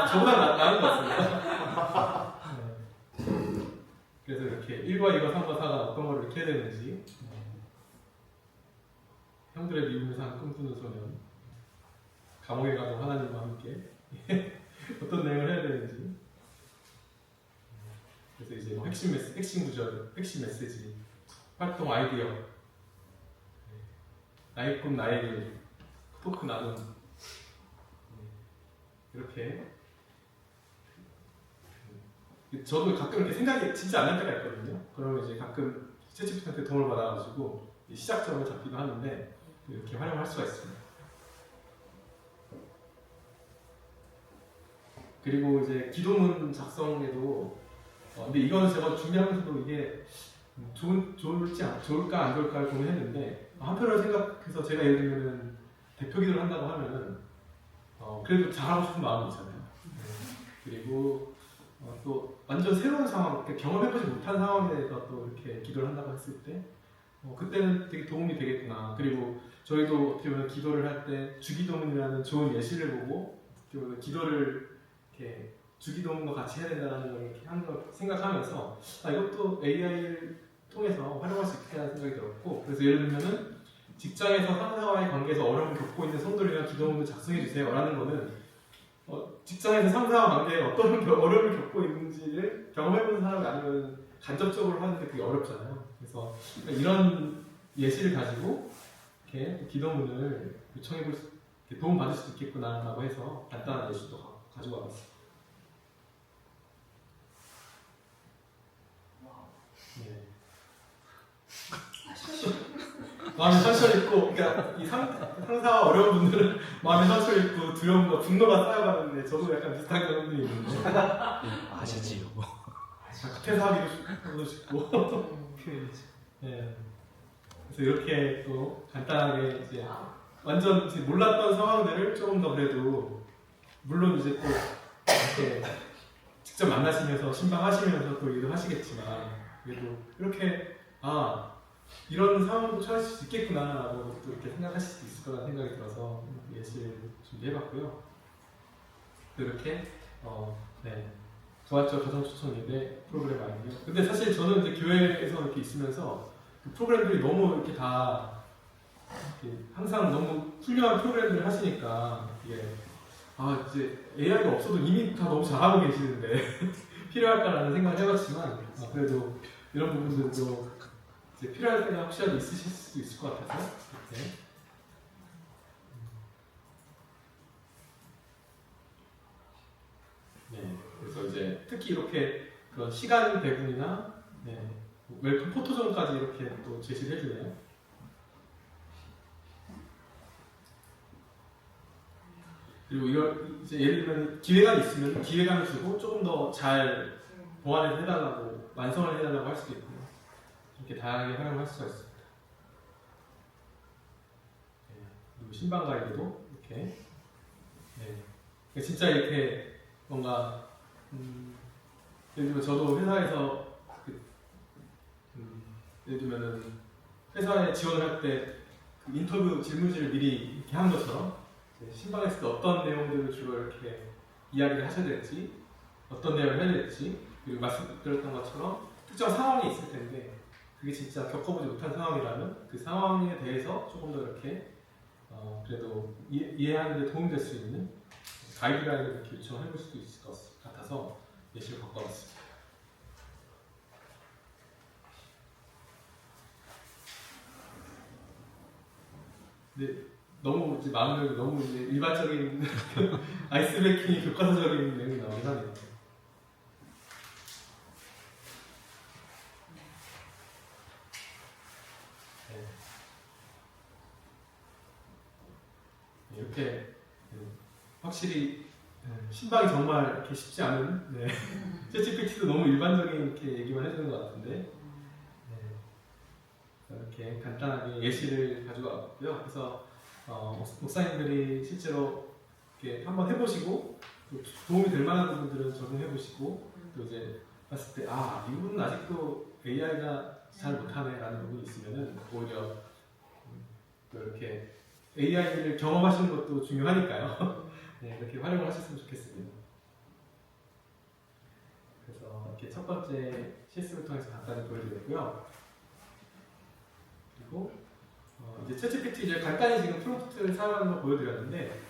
저보다 나은 것 같습니다. 네. 그래서 이렇게 1과 2과 3과 4가 어떤 걸 이렇게 해야 되는지 형들의 미움에서 한 꿈꾸는 소년 감옥에 가도 하나님과 함께 어떤 내용을 해야 되는지 그래서 이제 뭐 핵심 구절, 핵심 메시지, 활동 아이디어 나의 꿈 나의 길, 토크 나눔 이렇게 저도 가끔 이렇게 생각이 진짜 안 날 때가 있거든요. 그러면 이제 가끔 챗GPT한테 도움을 받아가지고 시작점을 잡기도 하는데 이렇게 활용할 수가 있습니다. 그리고 이제 기도문 작성에도 근데 이거는 제가 준비하면서도 이게 좋을까 안 좋을까를 고민했는데 한편으로 생각해서 제가 예를 들면 대표 기도를 한다고 하면은 그래도 잘하고 싶은 마음이 있잖아요. 그리고 또 완전 새로운 상황, 경험해보지 못한 상황에 대해서 또 이렇게 기도를 한다고 했을 때 그때는 되게 도움이 되겠구나. 그리고 저희도 어떻게 보면 기도를 할 때 주기도문이라는 좋은 예시를 보고 어떻게 보면 기도를 이렇게 주기도문과 같이 해야 된다는 걸 이렇게 하는 걸 생각하면서 이것도 AI를 통해서 활용할 수 있겠다는 생각이 들었고 그래서 예를 들면은 직장에서 상사와의 관계에서 어려움을 겪고 있는 성도들이랑 기도문을 작성해 주세요 라는 거는 직장에서 상사와 관계에 어떤 어려움을 겪고 있는지를 경험해보는 사람이 아니면 간접적으로 하는데 그게 어렵잖아요. 그래서 이런 예시를 가지고 이렇게 기도문을 요청해볼 수, 도움 받을 수도 있겠구나라고 해서 간단한 예시도 가지고 와봤습니다. 네. 마음에 상처 입고, 그러니까 이 상사와 어려운 분들은 마음에 상처 입고 두려움과 분노가 쌓여가는데 저도 약간 비슷한 경험들이 있는데 아시지요. 퇴사하기도 싶고 네. 그래서 이렇게 또 간단하게 이제 완전 이제 몰랐던 상황들을 조금 더 그래도 물론 이제 또 이렇게 직접 만나시면서 신방하시면서 또 일을 하시겠지만 그래도 이렇게 이런 상황도 처할 수 있겠구나 라고 또 이렇게 생각하실 수 있을 거라는 생각이 들어서 예시를 준비해봤고요. 이렇게 네. 부활절 가정 추천 예배 프로그램 아니에요. 근데 사실 저는 이제 교회에서 이렇게 있으면서 그 프로그램들이 너무 이렇게 다 이렇게 항상 너무 훌륭한 프로그램들을 하시니까 이게 이제 AI가 없어도 이미 다 너무 잘하고 계시는데 필요할까라는 생각을 해봤지만 그래도 이런 부분들도 이제 필요할 때가 혹시라도 있으실 수도 있을 것 같아서 이렇게 특히 이렇게 그런 시간 배분이나 네, 웰컴 포토존까지 이렇게 또 제시를 해주네요. 그리고 이걸 이제 예를 들면 기획안이 있으면 기획안을 주고 조금 더 잘 보완해서 해달라고 완성을 해달라고 할 수도 있고요. 이렇게 다양하게 활용할 수가 있습니다. 네, 그리고 신방 가이드도 이렇게 네. 진짜 이렇게 뭔가 예를 들면 저도 회사에서 예를 들면은 회사에 지원을 할 때 그 인터뷰 질문지를 미리 이렇게 하는 것처럼 신방했을 때 어떤 내용들을 주로 이렇게 이야기를 하셔야 될지 어떤 내용을 해야 될지 그리고 말씀드렸던 것처럼 특정 상황이 있을 텐데 그게 진짜 겪어보지 못한 상황이라면 그 상황에 대해서 조금 더 이렇게 그래도 이해하는 데 도움될 수 있는 가이드라인을 이렇게 요청해 볼 수도 있을 것 같아서 예시를 갖고 왔습니다. 근데 너무 이제 마음을 너무 이제 일반적인 아이스 브레이킹 교과서적인 내용이 나오긴 하네요. 네. 이렇게 확실히 신방이 정말 이렇게 쉽지 않은 챗GPT도 너무 일반적인 이렇게 얘기만 해주는 것 같은데 이렇게 간단하게 예시를 가지고 왔고요. 그래서 목사님들이 실제로 이렇게 한번 해보시고 또 도움이 될 만한 부분들은 적용해보시고 또 이제 봤을 때 이분은 아직도 AI가 잘 못하네라는 부분이 있으면은 오히려 이렇게 AI를 경험하시는 것도 중요하니까요. 네, 이렇게 활용을 하셨으면 좋겠습니다. 그래서 이렇게 첫 번째 실습을 통해서 간단히 보여드렸고요. 그리고 이제 챗GPT 이제 간단히 지금 프롬프트를 사용하는 걸 보여드렸는데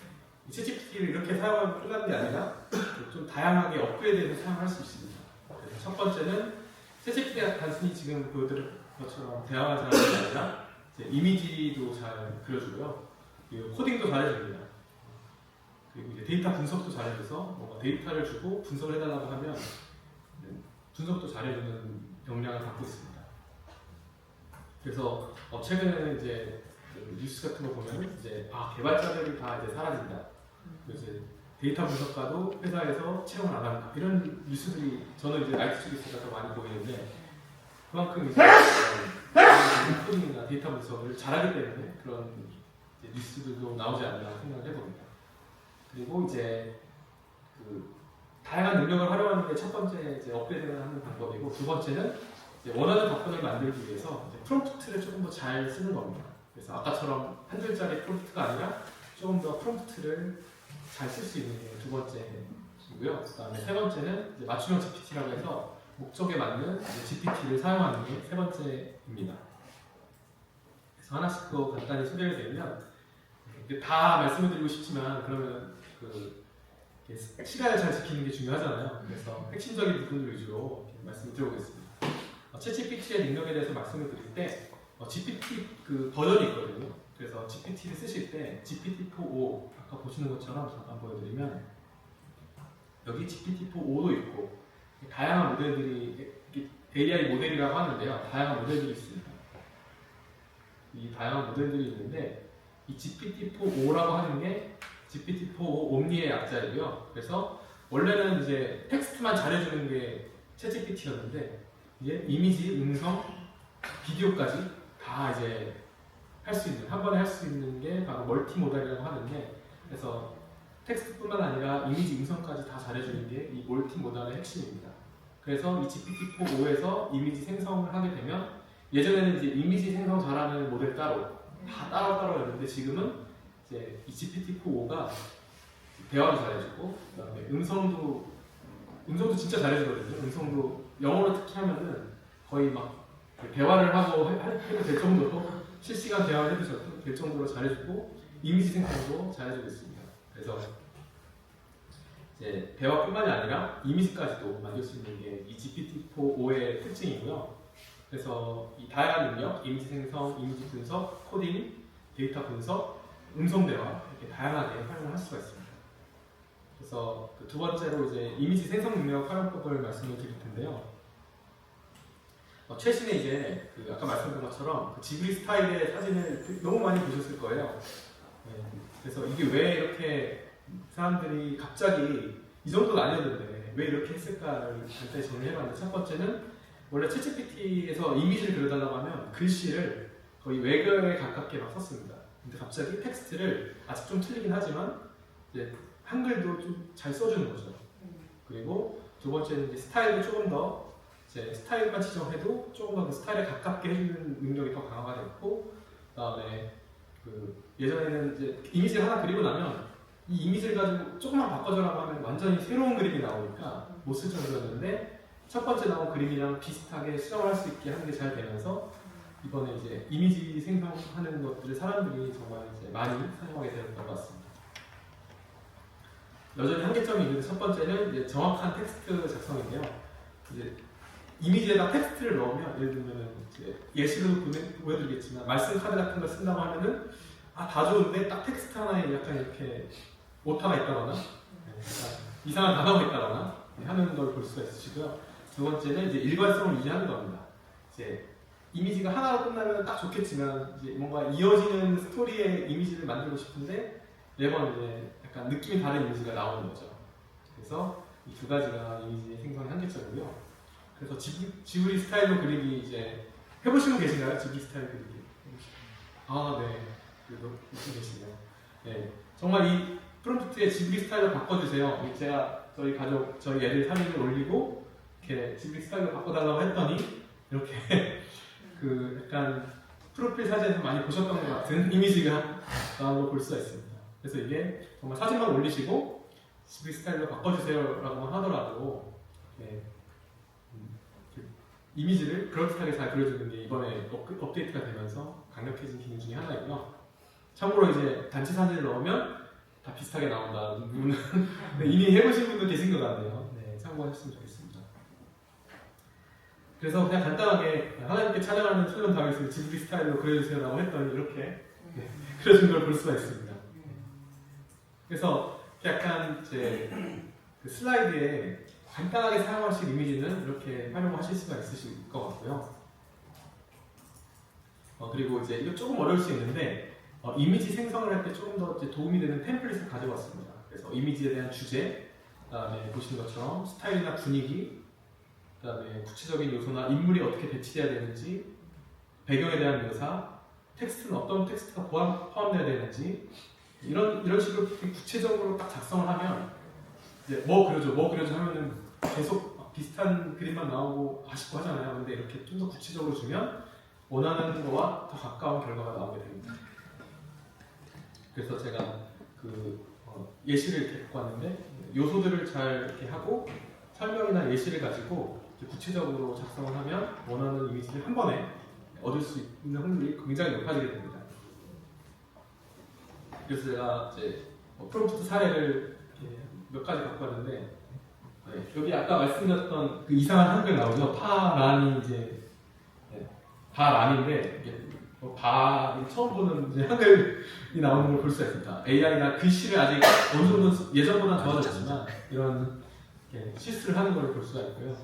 챗GPT를 이렇게 사용하면 끝나는 게 아니라 좀 다양하게 업그레이드해서 사용할 수 있습니다. 그래서 첫 번째는 챗GPT가 단순히 지금 보여드린 것처럼 대화만 잘하는 게 아니라 이제 이미지도 잘 그려주고요. 그리고 코딩도 잘해줍니다. 그리고 이제 데이터 분석도 잘해줘서 뭔가 데이터를 주고 분석을 해달라고 하면 분석도 잘해주는 역량을 갖고 있습니다. 그래서 최근에는 이제 뉴스 같은 거 보면 이제 개발자들이 다 이제 사라진다. 이제 데이터 분석가도 회사에서 채용을 안 한다. 이런 뉴스들이 저는 이제 IT 쪽에 있어서 더 많이 보이는데 그만큼 이제 코딩이나 데이터 분석을 잘하기 때문에 그런 이제 뉴스들도 나오지 않나 생각을 해봅니다. 그리고 이제 그 다양한 능력을 활용하는 게 첫 번째 이제 업그레이드를 하는 방법이고 두 번째는 이제 원하는 답변을 만들기 위해서 이제 프롬프트를 조금 더 잘 쓰는 겁니다. 그래서 아까처럼 한 줄짜리 프롬프트가 아니라 조금 더 프롬프트를 잘 쓸 수 있는 게 두 번째이고요. 그다음에 세 번째는 이제 맞춤형 GPT라고 해서 목적에 맞는 GPT를 사용하는 게 세 번째입니다. 그래서 하나씩 또 간단히 소개를 드리면 다 말씀을 드리고 싶지만 그러면 시간을 잘 지키는 게 중요하잖아요. 그래서 핵심적인 부분들 위주로 말씀을 드려보겠습니다. 챗GPT의 능력에 대해서 말씀을 드릴 때 GPT 그 버전이 있거든요. 그래서 GPT를 쓰실 때 GPT-4o 아까 보시는 것처럼 잠깐 보여드리면 여기 GPT-4o도 있고 다양한 모델들이 AI 모델이라고 하는데요. 다양한 모델들이 있습니다. 이 다양한 모델들이 있는데 이 GPT-4o라고 하는 게 GPT-4o 옴니의 약자이고요. 그래서 원래는 이제 텍스트만 잘해주는 게 챗GPT였는데 이제 이미지, 음성, 비디오까지 다 이제 할 수 있는 한 번에 할 수 있는 게 바로 멀티모달이라고 하는데 그래서 텍스트뿐만 아니라 이미지, 음성까지 다 잘해주는 게 이 멀티모달의 핵심입니다. 그래서 이 GPT-4o에서 이미지 생성을 하게 되면 예전에는 이제 이미지 생성 잘하는 모델 따로 다 따로였는데 지금은 이제 이 GPT-4o가 대화도 잘해주고 그다음에 음성도 진짜 잘해주거든요. 음성도 영어로 특히 하면은 거의 막 대화를 하고 해도 될 정도로 실시간 대화를 해도 될 정도로 잘해주고 이미지 생성도 잘해주고 있습니다. 그래서 이제 대화뿐만이 아니라 이미지까지도 만들 수 있는 게 이 GPT-4o의 특징이고요. 그래서 이 다양한 능력, 이미지 생성, 이미지 분석, 코딩, 데이터 분석, 음성 대화 이렇게 다양하게 활용을 할 수가 있습니다. 그래서 그두 번째로 이제 이미지 생성 능력 활용법을 말씀을 드릴 텐데요. 최신에 이제 그 아까 말씀드린 것처럼 그 지브리 스타일의 사진을 너무 많이 보셨을 거예요. 네. 그래서 이게 왜 이렇게 사람들이 갑자기 이 정도는 아니었는데 왜 이렇게 했을까를 간단히 정리해봤는데, 첫 번째는 원래 챗GPT에서 이미지를 그려달라고 하면 글씨를 거의 외계어에 가깝게 막 썼습니다. 근데 갑자기 텍스트를 아직 좀 틀리긴 하지만 이제 한글도 좀 잘 써주는 거죠. 그리고 두 번째는 이제 스타일도 조금 더 이제 스타일만 지정해도 조금 더 그 스타일에 가깝게 해주는 능력이 더 강화가 됐고, 그다음에 그 예전에는 이제 이미지를 하나 그리고 나면 이 이미지를 가지고 조금만 바꿔줘라고 하면 완전히 새로운 그림이 나오니까 못 쓸 정도였는데, 첫 번째 나온 그림이랑 비슷하게 수정을 할 수 있게 하는 게 잘 되면서 이번에 이제 이미지 생성하는 것들을 사람들이 정말 이제 많이 사용하게 되었던 것 같습니다. 여전히 한계점이 있는데, 첫 번째는 이제 정확한 텍스트 작성인데요. 이제 이미지에다 텍스트를 넣으면, 예를 들면 이제 예시로 보여드리겠지만 말씀 카드 같은 걸 쓴다고 하면은 다 좋은데 딱 텍스트 하나에 약간 이렇게 오타가 있다거나 이상한 단어가 있다거나 하는 걸 볼 수가 있으시고요. 두 번째는 이제 일관성을 유지하는 겁니다. 이제 이미지가 하나로 끝나면 딱 좋겠지만 이제 뭔가 이어지는 스토리의 이미지를 만들고 싶은데 매번 이제 약간 느낌이 다른 이미지가 나오는 거죠. 그래서 이 두 가지가 이미지 생성의 한계점이고요. 그래서 지브리 스타일로 그리기 이제 해보신 분 계신가요? 지브리 스타일 그리기? 네. 그래도 있고 계시네요. 네. 정말 이 프롬프트에 지브리 스타일로 바꿔주세요. 제가 저희 가족, 저희 애들 사진을 올리고 이렇게 지브리 스타일로 바꿔달라고 했더니 이렇게 그 약간 프로필 사진에서 많이 보셨던 것 같은 이미지가 나온 걸 볼 수가 있습니다. 그래서 이게 정말 사진만 올리시고 지브리 스타일로 바꿔주세요라고 하더라도 이미지를 그럴듯하게 잘 그려주는 게 이번에 업데이트가 되면서 강력해진 기능 중에 하나이고요. 참고로 이제 단체 사진을 넣으면 다 비슷하게 나온다는 부분은 이미 해보신 분도 계신 것 같네요. 네, 참고하셨으면 좋겠습니다. 그래서 그냥 간단하게 하나님께 찬양하는 솔론 다윗을 지브리 스타일로 그려주세요라고 했더니 이렇게 그려준 걸 볼 수가 있습니다. 그래서 약간 이제 그 슬라이드에 간단하게 사용하실 이미지는 이렇게 활용하실 수가 있으실 것 같고요. 그리고 이제 이거 조금 어려울 수 있는데 이미지 생성을 할 때 조금 더 도움이 되는 템플릿을 가져왔습니다. 그래서 이미지에 대한 주제, 그다음에 보시는 것처럼 스타일이나 분위기, 그다음에 구체적인 요소나 인물이 어떻게 배치돼야 되는지, 배경에 대한 묘사, 텍스트는 어떤 텍스트가 포함되어야 되는지, 이런 식으로 구체적으로 딱 작성을 하면 이제 뭐 그려줘 하면은 계속 비슷한 그림만 나오고 아쉽고 하잖아요. 근데 이렇게 좀 더 구체적으로 주면 원하는 거와 더 가까운 결과가 나오게 됩니다. 그래서 제가 그 예시를 이렇게 갖고 왔는데, 요소들을 잘 이렇게 하고 설명이나 예시를 가지고 구체적으로 작성을 하면 원하는 이미지를 한 번에 얻을 수 있는 확률이 굉장히 높아지게 됩니다. 그래서 제가 이제 프롬프트 사례를 몇 가지 갖고 왔는데, 여기 아까 말씀드렸던 그 이상한 한글 나오죠. 파란이 이제 바란인데 이게 처음 보는 이제 한글이 나오는 걸 볼 수가 있습니다. AI가 글씨를 아직 어느 정도 예전보다 좋아졌지만 이런 실수를 하는 걸 볼 수가 있고요.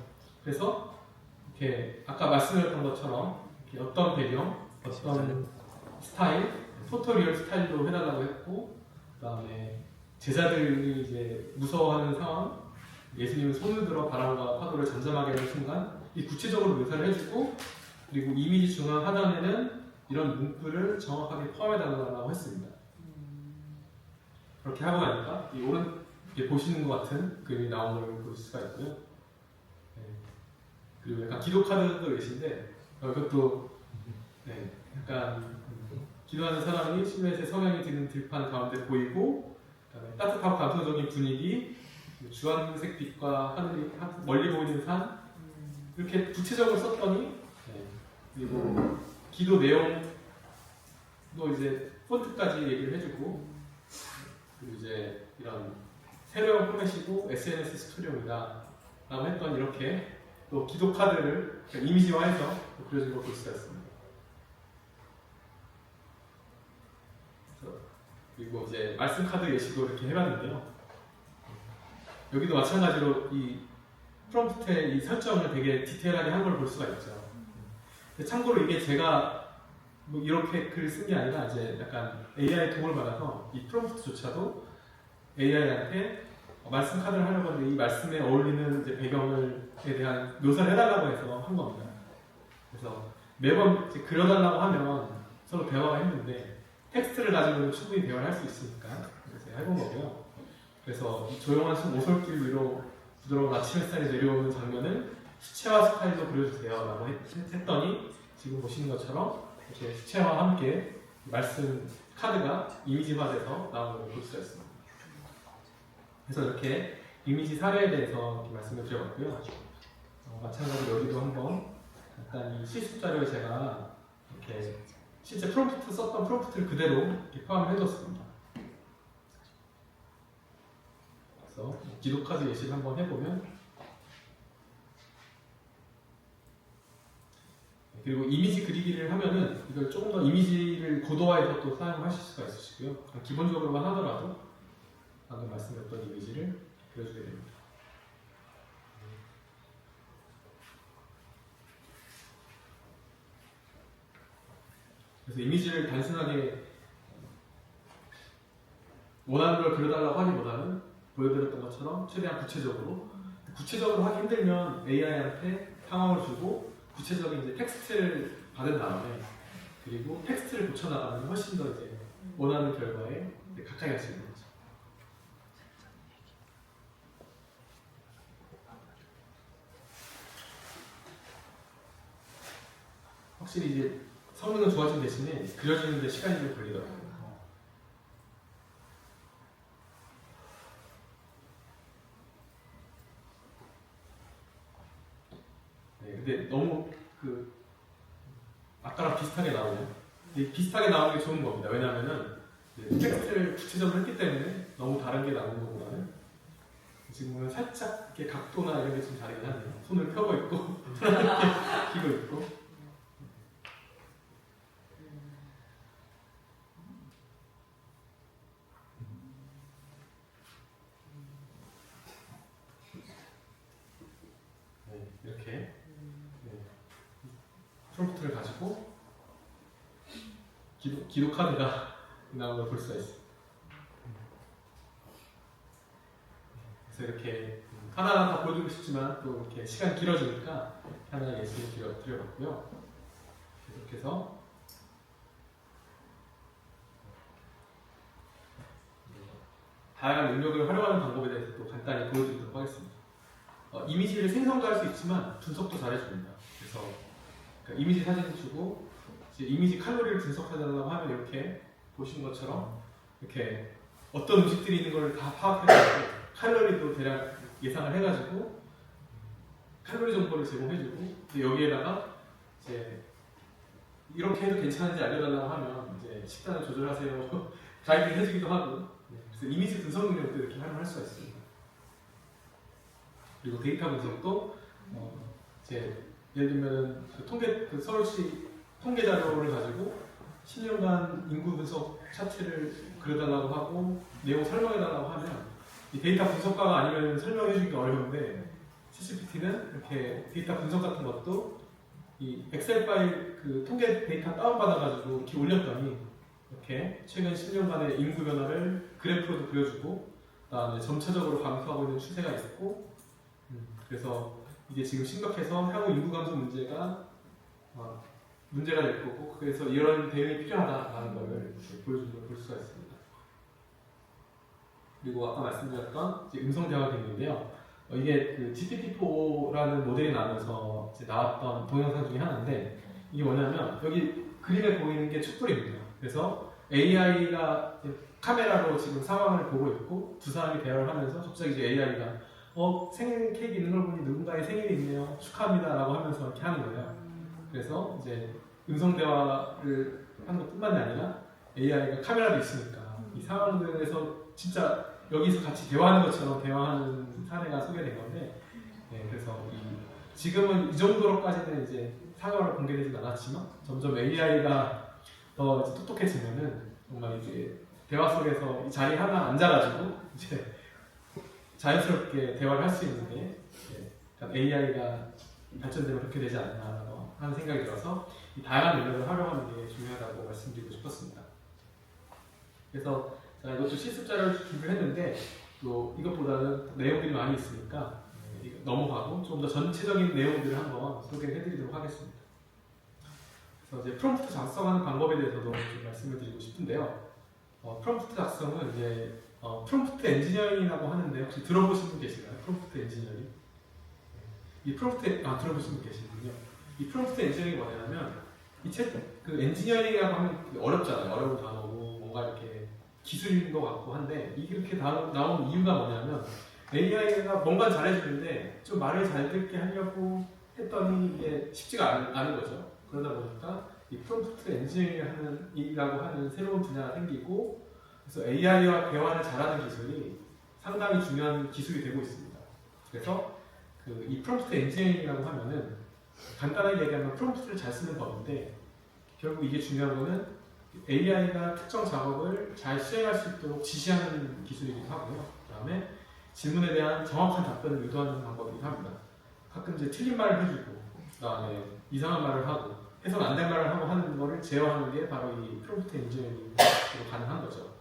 그래서 이렇게 아까 말씀드렸던 것처럼 이렇게 어떤 배경, 어떤 스타일, 포토리얼 스타일로 해달라고 했고, 그다음에 제자들이 이제 무서워하는 상황, 예수님은 손을 들어 바람과 파도를 잠잠하게 하는 순간 이 구체적으로 묘사를 해주고, 그리고 이미지 중앙 하단에는 이런 문구를 정확하게 포함해달라고 했습니다. 그렇게 하고 나니까 이 이렇게 보시는 것 같은 그림이 나오는 걸 볼 수가 있고요. 그리고 약간 기도 카드도 계신데 이것도 약간 기도하는 사람이 실루엣에 성향이 드는 들판 가운데 보이고, 그다음에 따뜻하고 감성적인 분위기, 주황색 빛과 하늘이 멀리 보이는 산, 이렇게 구체적으로 썼더니, 그리고 기도 내용도 이제 폰트까지 얘기를 해주고, 그리고 이제 이런 세로형 포맷이고 SNS 스토리용이다 라고 했더니 이렇게 또 기도 카드를 이미지화해서 그려준 걸 볼 수가 있습니다. 그리고 이제 말씀 카드 예시도 이렇게 해봤는데요. 여기도 마찬가지로 이 프롬프트의 이 설정을 되게 디테일하게 한 걸 볼 수가 있죠. 근데 참고로 이게 제가 뭐 이렇게 글 쓴 게 아니라 이제 약간 AI 도움을 받아서 이 프롬프트조차도 AI한테 말씀 카드를 하려고 하는데 이 말씀에 어울리는 이제 배경에 대한 묘사를 해달라고 해서 한 겁니다. 그래서 매번 이제 그려달라고 하면 서로 대화가 했는데 텍스트를 가지고는 충분히 대화를 할 수 있으니까 그래서 해본 거고요. 그래서 이 조용한 숲 오솔길 위로 부드러운 아침 햇살이 내려오는 장면을 수채화 스타일로 그려주세요 라고 했더니 지금 보시는 것처럼 이렇게 수채화와 함께 말씀 카드가 이미지화돼서 나오는 걸 볼 수가 있습니다. 그래서 이렇게 이미지 사례에 대해서 이렇게 말씀을 드려봤고요. 마찬가지로 여기도 한번 약간 이 실습 자료에 제가 이렇게 실제 프롬프트 썼던 프롬프트를 그대로 이렇게 포함을 해뒀습니다. 그래서 기록 카드 예시를 한번 해보면, 그리고 이미지 그리기를 하면은 이걸 조금 더 이미지를 고도화해서 또 사용하실 수가 있으시고요. 기본적으로만 하더라도 방금 말씀드렸던 이미지를 그려주게 됩니다. 그래서 이미지를 단순하게 원하는 걸 그려달라고 하기보다는 보여드렸던 것처럼 최대한 구체적으로 하기 힘들면 AI한테 상황을 주고 구체적인 이제 텍스트를 받은 다음에 그리고 텍스트를 고쳐나가면 훨씬 더 이제 원하는 결과에 가까이 갈 수 있는 거죠. 확실히 이제 성능은 좋아진 대신에 그려지는데 시간이 좀 걸리더라고요. 네, 근데 너무 아까랑 비슷하게 나오네요. 비슷하게 나오는 게 좋은 겁니다. 왜냐하면은 텍스트를 구체적으로 했기 때문에 너무 다른 게 나오는 것보다는 지금은 살짝 이렇게 각도나 이런 게 좀 다르긴 하네요. 손을 펴고 있고 이렇게 끼고 있고. 네, 이렇게 프롬프트를 가지고 기록 카드가 나오는 걸 볼 수가 있어요. 그래서 이렇게 하나하나 다 보여드리고 싶지만 또 이렇게 시간 길어지니까 하나 예시를 드려봤고요. 계속해서 다양한 능력을 활용하는 방법에 대해서 또 간단히 보여드리도록 하겠습니다. 이미지를 생성도 할 수 있지만 분석도 잘해줍니다. 그래서 이미지 사진을 주고 이제 이미지 칼로리를 분석하려고 하면 이렇게 보시는 것처럼 이렇게 어떤 음식들이 있는 걸 다 파악해가지고 칼로리도 대략 예상을 해가지고 칼로리 정보를 제공해주고 여기에다가 이제 이렇게 해도 괜찮은지 알려달라고 하면 이제 식단을 조절하세요 가이드를 해주기도 하고 그래서 이미지 분석 능력도 이렇게 활용할 수가 있습니다. 그리고 데이터 분석도 이제 예를 들면 서울시 통계 자료를 가지고 10년간 인구 분석 차트를 그려달라고 하고 내용 설명해달라고 하면 이 데이터 분석가가 아니면 설명해주기 어려운데 ChatGPT는 이렇게 데이터 분석 같은 것도 이 엑셀 파일 통계 데이터 다운받아가지고 이렇게 올렸더니 이렇게 최근 10년간의 인구 변화를 그래프로도 그려주고 그다음에 점차적으로 감소하고 있는 추세가 있고 그래서 이게 지금 심각해서 향후 인구 감소 문제가 될 거고 그래서 이런 대응이 필요하다라는 것을 보여주는 걸 볼 수가 있습니다. 그리고 아까 말씀드렸던 음성 대화 기능인데요. 이게 GPT-4라는 모델이 나오면서 나왔던 동영상 중에 하나인데 이게 뭐냐면 여기 그림에 보이는 게 촛불입니다. 그래서 AI가 카메라로 지금 상황을 보고 있고 두 사람이 대화를 하면서 갑자기 이제 AI가 생일 케이크 있는 걸 보니 누군가의 생일이 있네요. 축하합니다 라고 하면서 이렇게 하는 거예요. 그래서 이제 음성 대화를 하는 것뿐만이 아니라 AI가 카메라도 있으니까 이 상황들에서 진짜 여기서 같이 대화하는 것처럼 대화하는 사례가 소개된 건데 그래서 지금은 이 정도로까지는 이제 상황을 공개되진 않았지만 점점 AI가 더 이제 똑똑해지면은 정말 이제 대화 속에서 이 자리에 하나 앉아가지고 이제 자연스럽게 대화를 할 수 있는 게 AI가 발전되면 그렇게 되지 않나 하는 생각이 들어서 이 다양한 능력을 활용하는 게 중요하다고 말씀드리고 싶었습니다. 그래서 제가 이것도 실습자를 준비를 했는데 또 이것보다는 내용들이 많이 있으니까 넘어가고 좀 더 전체적인 내용들을 한번 소개해드리도록 하겠습니다. 그래서 이제 프롬프트 작성하는 방법에 대해서도 좀 말씀을 드리고 싶은데요. 프롬프트 작성은 이제 프롬프트 엔지니어링이라고 하는데 혹시 들어보신 분 계신가요? 프롬프트 엔지니어링? 이 프롬프트 들어보신 분 계시군요. 이 프롬프트 엔지니어링이 뭐냐면 그 엔지니어링이라고 하면 어렵잖아요. 어려운 단어고 뭔가 이렇게 기술인 것 같고 한데 이렇게 나온 이유가 뭐냐면 AI가 뭔가 잘해주는데 좀 말을 잘 듣게 하려고 했더니 이게 쉽지가 않은 거죠. 그러다 보니까 이 프롬프트 엔지니어링이라고 하는 새로운 분야가 생기고 그래서 AI와 대화를 잘하는 기술이 상당히 중요한 기술이 되고 있습니다. 그래서 이 프롬프트 엔지니어링이라고 하면은 간단하게 얘기하면 프롬프트를 잘 쓰는 법인데 결국 이게 중요한 거는 AI가 특정 작업을 잘 수행할 수 있도록 지시하는 기술이기도 하고요. 그 다음에 질문에 대한 정확한 답변을 유도하는 방법이기도 합니다. 가끔 이제 틀린 말을 해주고 그 다음에 이상한 말을 하고 해석 안 된 말을 하고 하는 거를 제어하는 게 바로 이 프롬프트 엔지니어링으로 가능한 거죠.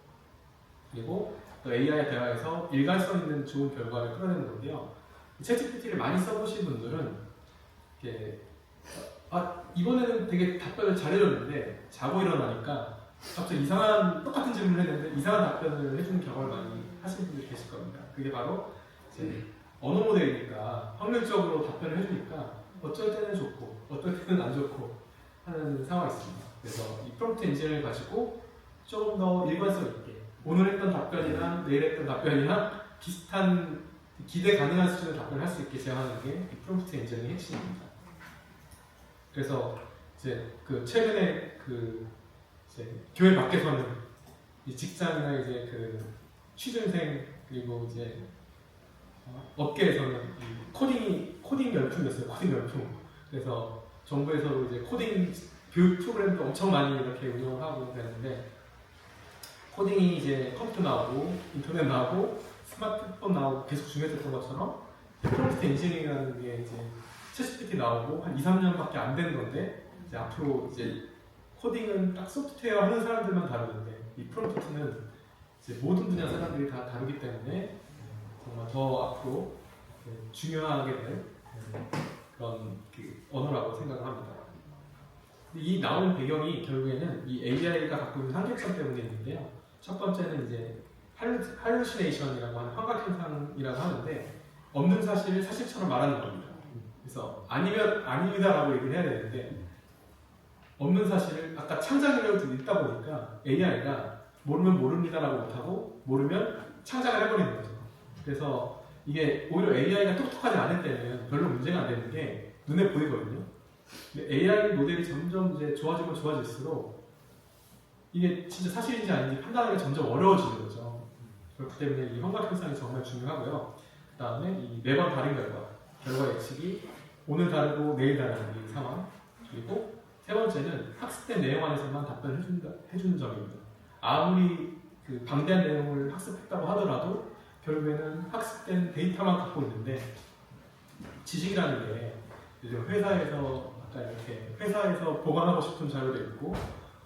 그리고 또 AI 대화에서 일관성 있는 좋은 결과를 끌어내는 건데요. 챗GPT를 많이 써보신 분들은 이렇게 이번에는 되게 답변을 잘해줬는데 자고 일어나니까 갑자기 똑같은 질문을 했는데 이상한 답변을 해주는 경험을 많이 하시는 분들이 계실 겁니다. 그게 바로 이제 언어 모델이니까 확률적으로 답변을 해주니까 어쩔 때는 좋고 어떨 때는 안 좋고 하는 상황이 있습니다. 그래서 이 프롬프트 엔지니어링을 가지고 조금 더 일관성 있게 오늘 했던 답변이랑 내일 했던 답변이랑 비슷한 기대 가능한 수준의 답변을 할 수 있게 제어하는 게 이 프롬프트 엔지니어링의 핵심입니다. 그래서 이제 최근에 이제 교회 밖에서는 이 직장이나 이제 취준생 그리고 이제 업계에서는 코딩 열풍이었어요. 코딩 열풍. 그래서 정부에서도 이제 코딩 교육 프로그램도 엄청 많이 이렇게 운영을 하고 그랬는데 코딩이 이제 컴퓨터 나오고 인터넷 나오고 스마트폰 나오고 계속 중요했던 것처럼 프롬프트 엔지니어링이라는 게 이제 챗GPT 나오고 한 2, 3년밖에 안 된 건데 이제 앞으로 이제 코딩은 딱 소프트웨어 하는 사람들만 다루는데 이 프롬프트는 이제 모든 분야 사람들이 다 다루기 때문에 정말 더 앞으로 중요하게 될 그런 언어라고 생각을 합니다. 이 나오는 배경이 결국에는 이 AI가 갖고 있는 한계점 때문에 있는데요. 첫 번째는 이제 할루시네이션이라고 하는 환각 현상이라고 하는데 없는 사실을 사실처럼 말하는 겁니다. 그래서 아닙니다라고 얘기를 해야 되는데 없는 사실을 아까 창작이라고 읽다 보니까 AI가 모르면 모릅니다라고 못하고 모르면 창작을 해버리는 거죠. 그래서 이게 오히려 AI가 똑똑하지 않을 때는 별로 문제가 안 되는 게 눈에 보이거든요. 근데 AI 모델이 점점 이제 좋아지면 좋아질수록 이게 진짜 사실인지 아닌지 판단하기가 점점 어려워지는 거죠. 그렇기 때문에 이 환각 현상이 정말 중요하고요. 그 다음에 이 매번 다른 결과 예측이 오늘 다르고 내일 다른 이 상황. 그리고 세 번째는 학습된 내용 안에서만 답변을 해주는 점입니다. 아무리 방대한 내용을 학습했다고 하더라도 결국에는 학습된 데이터만 갖고 있는데 지식이라는 게 요즘 회사에서 아까 이렇게 회사에서 보관하고 싶은 자료도 있고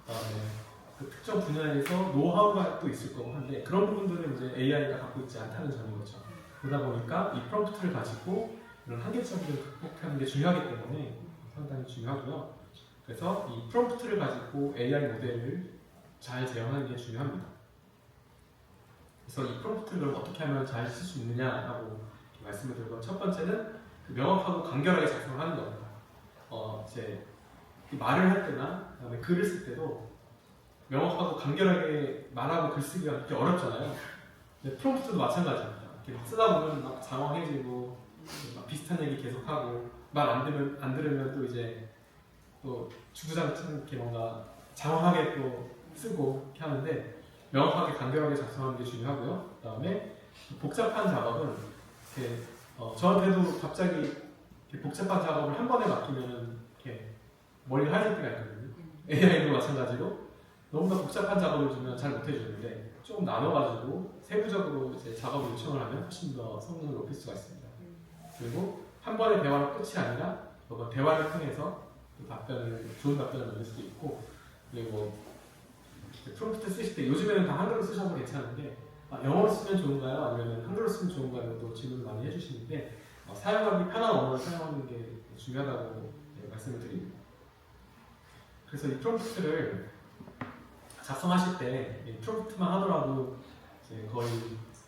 그다음에 특정 분야에서 노하우가 또 있을 거고 한데 그런 부분들은 이제 AI가 갖고 있지 않다는 점인 거죠. 그러다 보니까 이 프롬프트를 가지고 이런 한계점들을 극복하는 게 중요하기 때문에 상당히 중요하고요. 그래서 이 프롬프트를 가지고 AI 모델을 잘 제어하는 게 중요합니다. 그래서 이 프롬프트를 어떻게 하면 잘 쓸 수 있느냐라고 말씀을 드리고 첫 번째는 명확하고 간결하게 작성하는 겁니다. 이제 말을 할 때나 그다음에 글을 쓸 때도 명확하고 간결하게 말하고 글 쓰기가 그렇게 어렵잖아요. 근데 프롬프트도 마찬가지입니다. 이렇게 막 쓰다 보면 막 장황해지고 막 비슷한 얘기 계속하고 말 안 들으면 또 이제 또 주구장창 이렇게 뭔가 장황하게 또 쓰고 이렇게 하는데 명확하게 간결하게 작성하는 게 중요하고요. 그 다음에 복잡한 작업은 이렇게 저한테도 갑자기 이렇게 복잡한 작업을 한 번에 맡기면 이렇게 머리가 하얘질 때가 있거든요. AI도 마찬가지로 너무나 복잡한 작업을 주면 잘 못해주는데 조금 나눠가지고 세부적으로 이제 작업을 요청을 하면 훨씬 더 성능을 높일 수가 있습니다. 그리고 한 번의 대화로 끝이 아니라 어떤 대화를 통해서 좋은 답변을 얻을 수도 있고, 그리고 프롬프트 쓰실 때 요즘에는 다 한글로 쓰셔서 괜찮은데 영어로 쓰면 좋은가요? 아니면 한글로 쓰면 좋은가요? 또 질문을 많이 해주시는데 사용하기 편한 언어를 사용하는 게 중요하다고 말씀을 드립니다. 그래서 이 프롬프트를 작성하실 때 프롬프트만 하더라도 이제 거의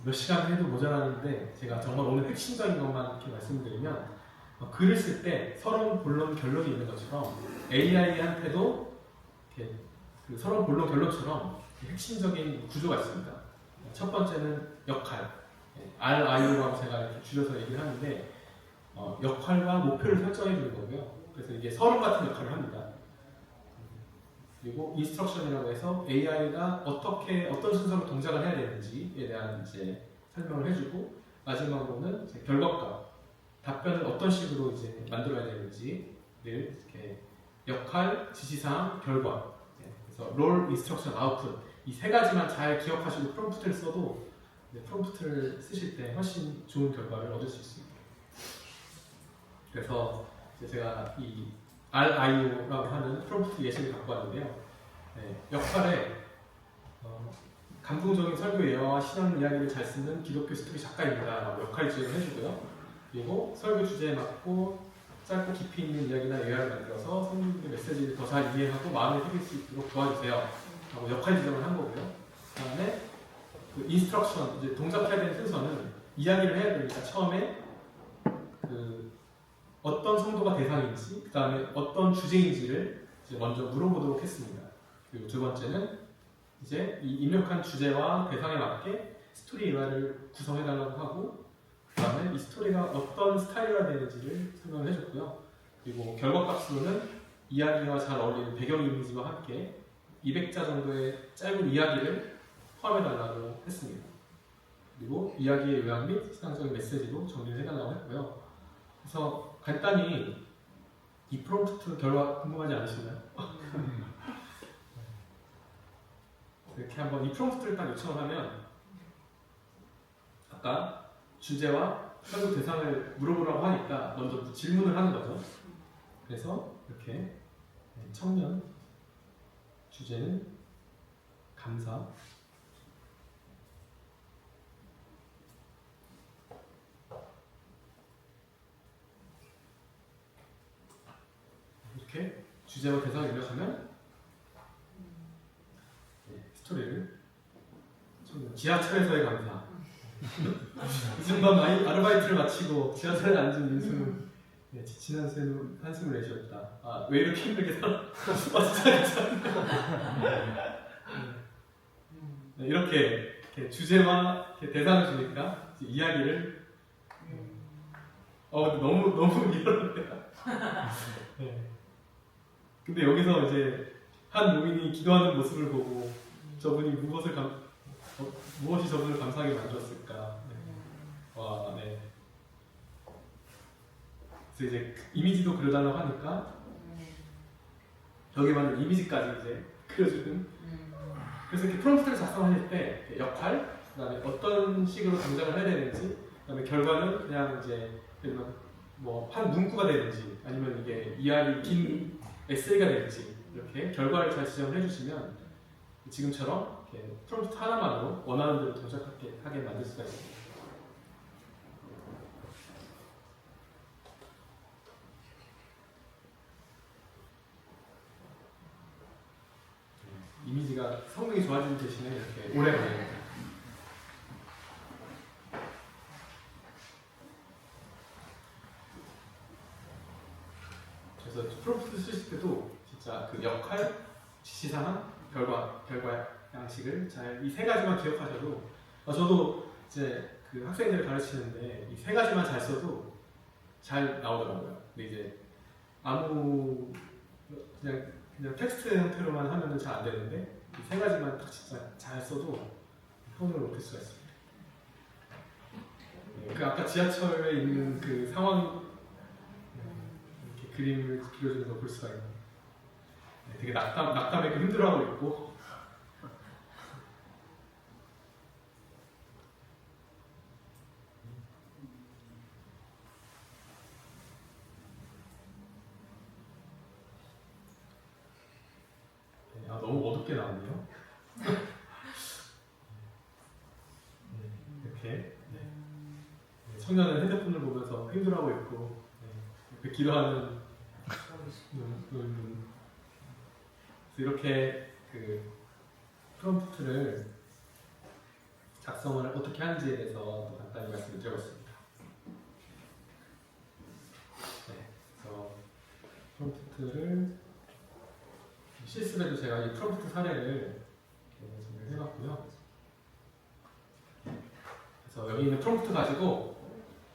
몇 시간 해도 모자라는데, 제가 정말 오늘 핵심적인 것만 이렇게 말씀드리면, 글을 쓸 때 서론, 본론, 결론이 있는 것처럼 AI한테도 이렇게 그 서론, 본론, 결론처럼 핵심적인 구조가 있습니다. 첫 번째는 역할, RIO라고 제가 이렇게 줄여서 얘기를 하는데, 역할과 목표를 설정해 주는 거고요. 그래서 이게 서론 같은 역할을 합니다. 그리고 인스트럭션이라고 해서 AI가 어떤 순서로 동작을 해야 되는지에 대한 이제 설명을 해주고, 마지막으로는 이제 결과값, 답변을 어떤 식으로 이제 만들어야 되는지를 이렇게 역할, 지시사항, 결과. 그래서 롤, 인스트럭션, 아웃풋, 이 세 가지만 잘 기억하시고 프롬프트를 써도 프롬프트를 쓰실 때 훨씬 좋은 결과를 얻을 수 있습니다. 그래서 이제 제가 이 RIO라고 하는 프롬프트 예시를 갖고 왔는데요. 역할에 감동적인 설교 예화와 신앙 이야기를 잘 쓰는 기독교 스토리 작가입니다 라고 역할 지원을 해주고요. 그리고 설교 주제에 맞고 짧고 깊이 있는 이야기나 예화를 만들어서 성도들의 메시지를 더 잘 이해하고 마음에 새길 수 있도록 도와주세요 라고 역할 지정을 한 거고요. 그 다음에 그 인스트럭션, 이제 동작해야 되는 순서는 이야기를 해야 되니까 처음에 그 어떤 성도가 대상인지, 그 다음에 어떤 주제인지를 이제 먼저 물어보도록 했습니다. 그리고 두 번째는 이제 이 입력한 주제와 대상에 맞게 스토리 일화를 구성해달라고 하고, 그 다음에 이 스토리가 어떤 스타일이라 되는지를 설명을 해줬고요. 그리고 결과값으로는 이야기와 잘 어울리는 배경 이미지와 함께 200자 정도의 짧은 이야기를 포함해달라고 했습니다. 그리고 이야기의 요약 및 신앙적인 메시지로 정리를 해달라고 했고요. 그래서 간단히 이 프롬프트 결과 궁금하지 않으시나요? 이렇게 한번 이 프롬프트를 딱 요청을 하면, 아까 주제와 설교 대상을 물어보라고 하니까 먼저 질문을 하는 거죠. 그래서 이렇게 청년, 주제는 감사, 이렇게 주제와 대상을 입력하면 스토리를 지하철에서의 감사. 요즘 밤 아르바이트를 마치고 지하철에 앉은 민수는 지친 한숨을 내쉬었다. 왜 이렇게 힘들게 살아? 진짜 괜찮네. 이렇게 주제와 이렇게 대상을 주니까 이야기를 너무 이러는데. 근데 여기서 이제 한 노인이 기도하는 모습을 보고 저분이 무엇이 저분을 감사하게 만들었을까. 와, 네. 그래서 이제 이미지도 그려달라고 하니까 여기에 맞는 이미지까지 이제 그려주는. 그래서 이렇게 프롬프트를 작성하실 때 역할, 그다음에 어떤 식으로 동작을 해야 되는지, 그다음에 결과는 그냥 이제 뭐 한 문구가 되는지, 아니면 이게 이야기 긴 에세이가 되는지, 이렇게 결과를 잘 지정을 해주시면 지금처럼 이렇게 프롬프트 하나만으로 원하는 대로 동작하게 만들 수가 있습니다. 이미지가 성능이 좋아지는 대신에 이렇게 오래 걸립니다. 그래서 프롬프트 쓰실 때도 진짜 그 역할, 지시사항, 결과 양식을 잘 이 세 가지만 기억하셔도, 저도 이제 그 학생들을 가르치는데 이 세 가지만 잘 써도 잘 나오더라고요. 근데 이제 그냥 텍스트 형태로만 하면은 잘 안 되는데 이 세 가지만 딱 진짜 잘 써도 성능을 높일 수가 있습니다. 그 아까 지하철에 있는 그 상황 이렇게 그림을 그려주는 거 볼 수가 있는. 되게 낙담했고 힘들어하고 있고. 어렵게 나왔네요. 이렇게 청년은 핸드폰을 보면서 힘들어하고 있고 이렇게 기도하는 그래서 이렇게 그 프롬프트를 작성을 어떻게 하는지에 대해서 간단히 말씀을 드려봤습니다. 그래서 프롬프트를 실습에도 제가 이 프롬프트 사례를 준비를 해봤고요. 그래서 여기 있는 프롬프트 가지고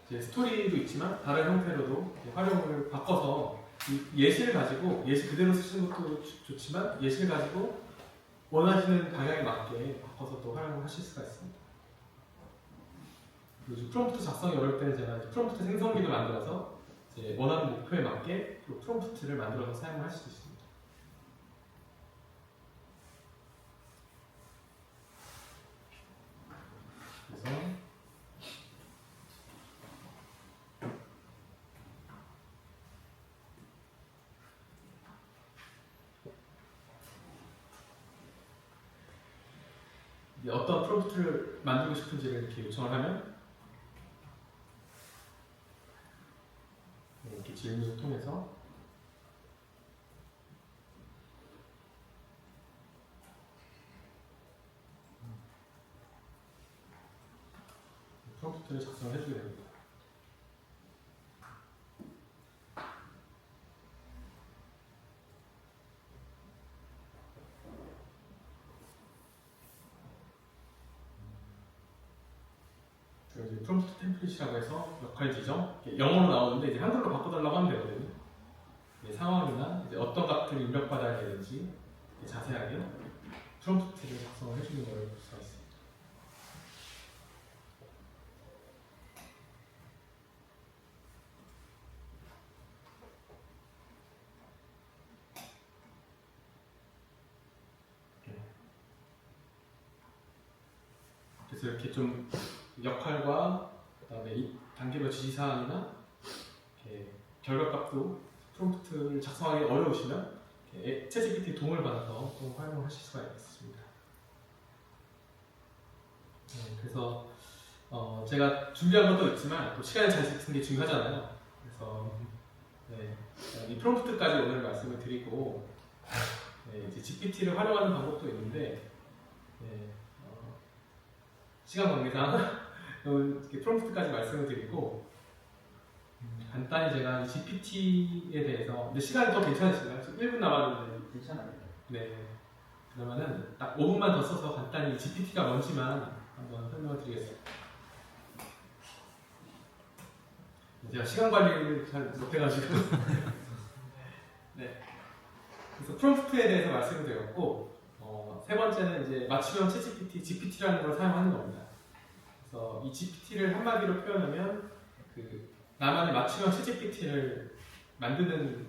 이제 스토리도 있지만 다른 형태로도 활용을 바꿔서 이 예시를 가지고 예시 그대로 쓰시는 것도 좋지만 예시를 가지고 원하시는 방향에 맞게 바꿔서 또 활용을 하실 수가 있습니다. 그리고 프롬프트 작성이 어려울 때는 제가 프롬프트 생성기를 만들어서 이제 원하는 목표에 맞게 또 프롬프트를 만들어서 사용을 할 수도 있습니다. 그래서 이제 어떤 프롬프트를 만들고 싶은지를 이렇게 요청을 하면 이렇게 질문을 통해서 프롬프트를 작성을 해주게 됩니다. 그리고 이제 프롬프트 템플릿이라고 해서 역할 지정, 영어로 나오는데 이제 한글로 바꿔달라고 하면 되거든요. 상황이나 이제 어떤 값들을 입력받아야 되는지 자세하게 프롬프트를 작성을 해주는 걸 볼 수가 있습니다. 그래서 이렇게 좀 역할과 그다음에 이 단계별 지시사항이나 이렇게 결과값도 프롬프트를 작성하기 어려우시면 챗GPT 도움을 받아서 또 활용을 하실 수가 있습니다. 그래서 제가 준비한 것도 있지만 또 시간을 잘 쓰는 게 중요하잖아요. 그래서 이 프롬프트까지 오늘 말씀을 드리고 이제 GPT를 활용하는 방법도 있는데 시간 관계상 이렇게 프롬프트까지 말씀을 드리고 간단히 제가 이 GPT에 대해서 근데 시간이 더 괜찮으신가요? 지금 1분 남았는데 괜찮아요. 네 그러면은 딱 5분만 더 써서 간단히 GPT가 뭔지만 한번 설명을 드리겠습니다. 제가 시간 관리를 잘 못해가지고 네 그래서 프롬프트에 대해서 말씀을 드렸고 세 번째는 이제 맞춤형 챗GPT, GPT라는 걸 사용하는 겁니다. 그래서 이 GPT를 한마디로 표현하면 나만의 맞춤형 챗GPT를 만드는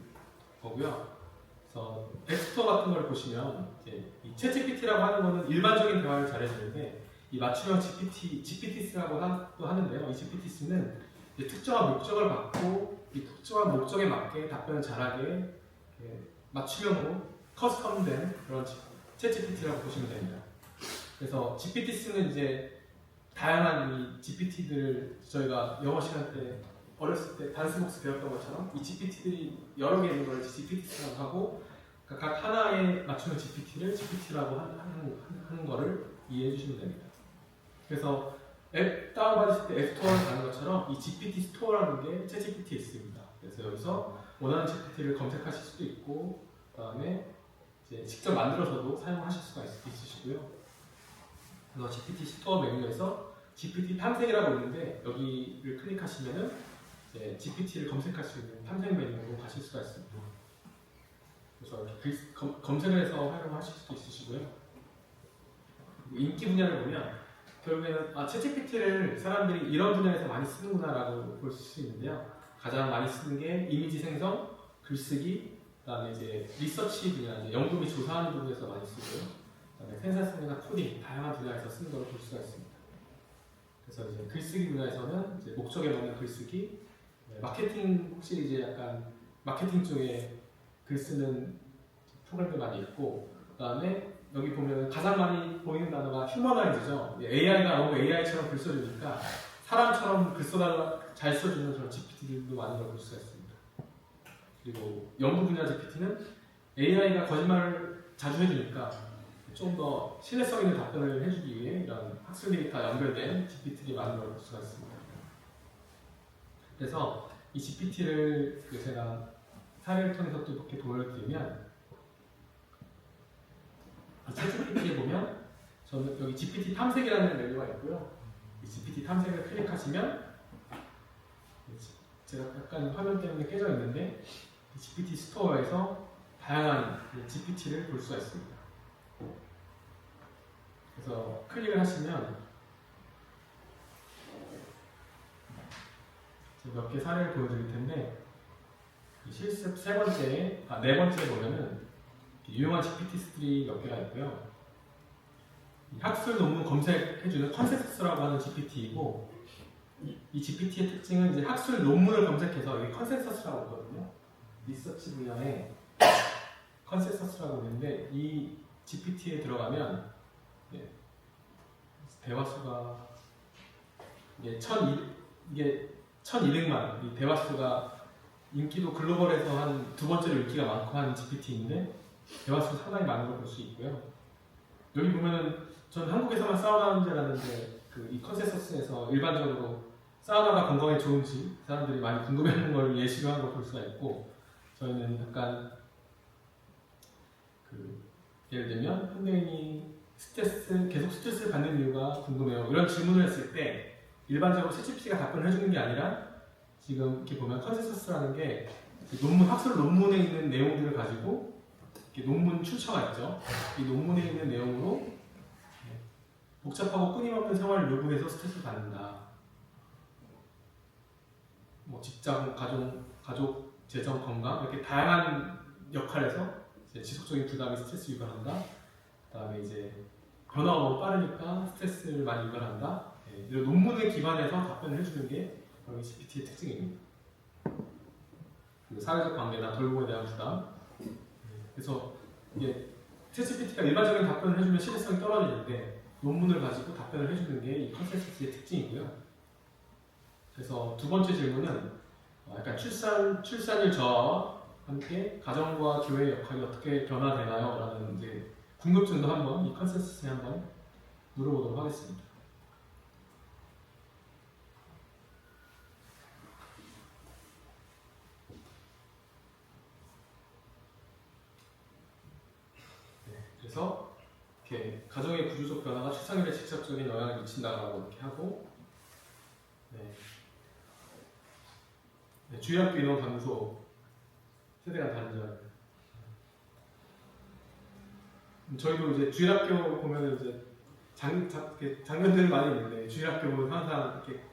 거고요. 그래서 앱스토어 같은 걸 보시면 이제 이 챗GPT라고 하는 거는 일반적인 대화를 잘해주는데 이 맞춤형 GPT스라고 또 하는데요. 이 GPT스는 특정한 목적을 갖고 이 특정한 목적에 맞게 답변을 잘하게 맞춤형으로 커스텀된 그런 챗GPT라고 보시면 됩니다. 그래서 GPT스는 이제 다양한 이 GPT들 저희가 영어 시간 때 어렸을 때 단스복스 배웠던 것처럼 이 GPT들이 여러 개 있는 걸 GPT라고 하고 그러니까 각 하나의 맞춤형 GPT를 GPT라고 하는 거를 이해해 주시면 됩니다. 그래서 앱 다운받으실 때 앱스토어를 가는 것처럼 이 GPT 스토어라는 게 챗GPT에 있습니다. 그래서 여기서 원하는 GPT를 검색하실 수도 있고 그다음에 이제 직접 만들어서도 사용하실 수가 있으시고요. 그래서 GPT 스토어 메뉴에서 GPT 탐색이라고 있는데 여기를 클릭하시면은 이제 GPT를 검색할 수 있는 탐색 메뉴로 가실 수가 있습니다. 그래서 검색을 해서 활용하실 수도 있으시고요. 인기 분야를 보면 결국에는 챗GPT를 사람들이 이런 분야에서 많이 쓰는구나라고 볼 수 있는데요. 가장 많이 쓰는 게 이미지 생성, 글쓰기, 그다음에 이제 리서치 분야, 이제 연구 및 조사하는 부분에서 많이 쓰고요. 그다음에 생산성이나 코딩, 다양한 분야에서 쓰는 걸 볼 수가 있습니다. 그래서 이제 글쓰기 분야에서는 이제 목적에 맞는 글쓰기, 마케팅 혹시 이제 약간 마케팅 쪽에 글 쓰는 프로그램도 많이 있고 그다음에 여기 보면 가장 많이 보이는 단어가 휴머나이즈죠. AI가 너무 AI처럼 글 써주니까 사람처럼 글 써달라 잘 써주는 그런 GPT들도 많이 볼 수가 있습니다. 그리고 연구 분야 GPT는 AI가 거짓말을 자주 해주니까 좀 더 신뢰성 있는 답변을 해주기 위해 이런 학술 데이터 연결된 GPT를 많이 볼 수가 있습니다. 그래서 이 GPT를 제가 사례를 통해서 또 이렇게 보여드리면 이 챗GPT에 보면 저는 여기 GPT 탐색이라는 메뉴가 있고요. 이 GPT 탐색을 클릭하시면 제가 약간 화면 때문에 깨져 있는데 GPT 스토어에서 다양한 GPT를 볼 수가 있습니다. 그래서 클릭을 하시면 제가 몇 개 사례를 보여드릴 텐데 실습 네 번째 보면은 유용한 GPT들이 몇 개가 있고요. 학술 논문 검색해주는 컨센서스라고 하는 GPT이고 이 GPT의 특징은 이제 학술 논문을 검색해서 여기 컨센서스라고 있거든요. 리서치 분야에 컨센서스라고 있는데 이 GPT에 들어가면 대화 수가 이게 1200만 이 대화 수가 인기도 글로벌에서 한 두 번째로 인기가 많고 한 GPT인데 대화 수 상당히 많은 걸 볼 수 있고요. 여기 보면은 전 한국에서만 사우나 문제 알았는데 이 컨센서스에서 일반적으로 사우나가 건강에 좋은지 사람들이 많이 궁금해하는 걸 예시로 한 걸 볼 수가 있고 저희는 약간 예를 들면 현대인이 계속 스트레스를 받는 이유가 궁금해요. 이런 질문을 했을 때 일반적으로 챗GPT가 답변을 해주는 게 아니라 지금 이렇게 보면 컨센서스라는 게 학술 논문에 있는 내용들을 가지고 이렇게 논문 출처가 있죠. 이 논문에 있는 내용으로 복잡하고 끊임없는 생활을 요구해서 스트레스를 받는다. 뭐 직장, 가족, 재정, 건강 이렇게 다양한 역할에서 지속적인 부담이 스트레스 유발한다. 그다음에 이제 변화가 너무 빠르니까 스트레스를 많이 유발한다. 이런 논문을 기반해서 답변을 해주는 게 바로 GPT의 특징입니다. 그리고 사회적 관계나 돌봄에 대한 부담. 그래서 이게 챗GPT가 일반적인 답변을 해주면 신뢰성이 떨어지는데 논문을 가지고 답변을 해주는 게 이 컨센서스의 특징이고요. 그래서 두 번째 질문은 약간 출산율 저하와 함께 가정과 교회의 역할이 어떻게 변화되나요? 라는 이제 궁금증도 한번 이 컨센서스에 한번 물어보도록 하겠습니다. 그래서 이렇게 가정의 구조적 변화가 출산율에 직접적인 영향을 미친다라고 이렇게 하고 주일학교 인원 감소, 세대 간 단절. 저희도 이제 주일학교 보면 이제 장면들이 많이 있는데 주일학교 보면 항상 이렇게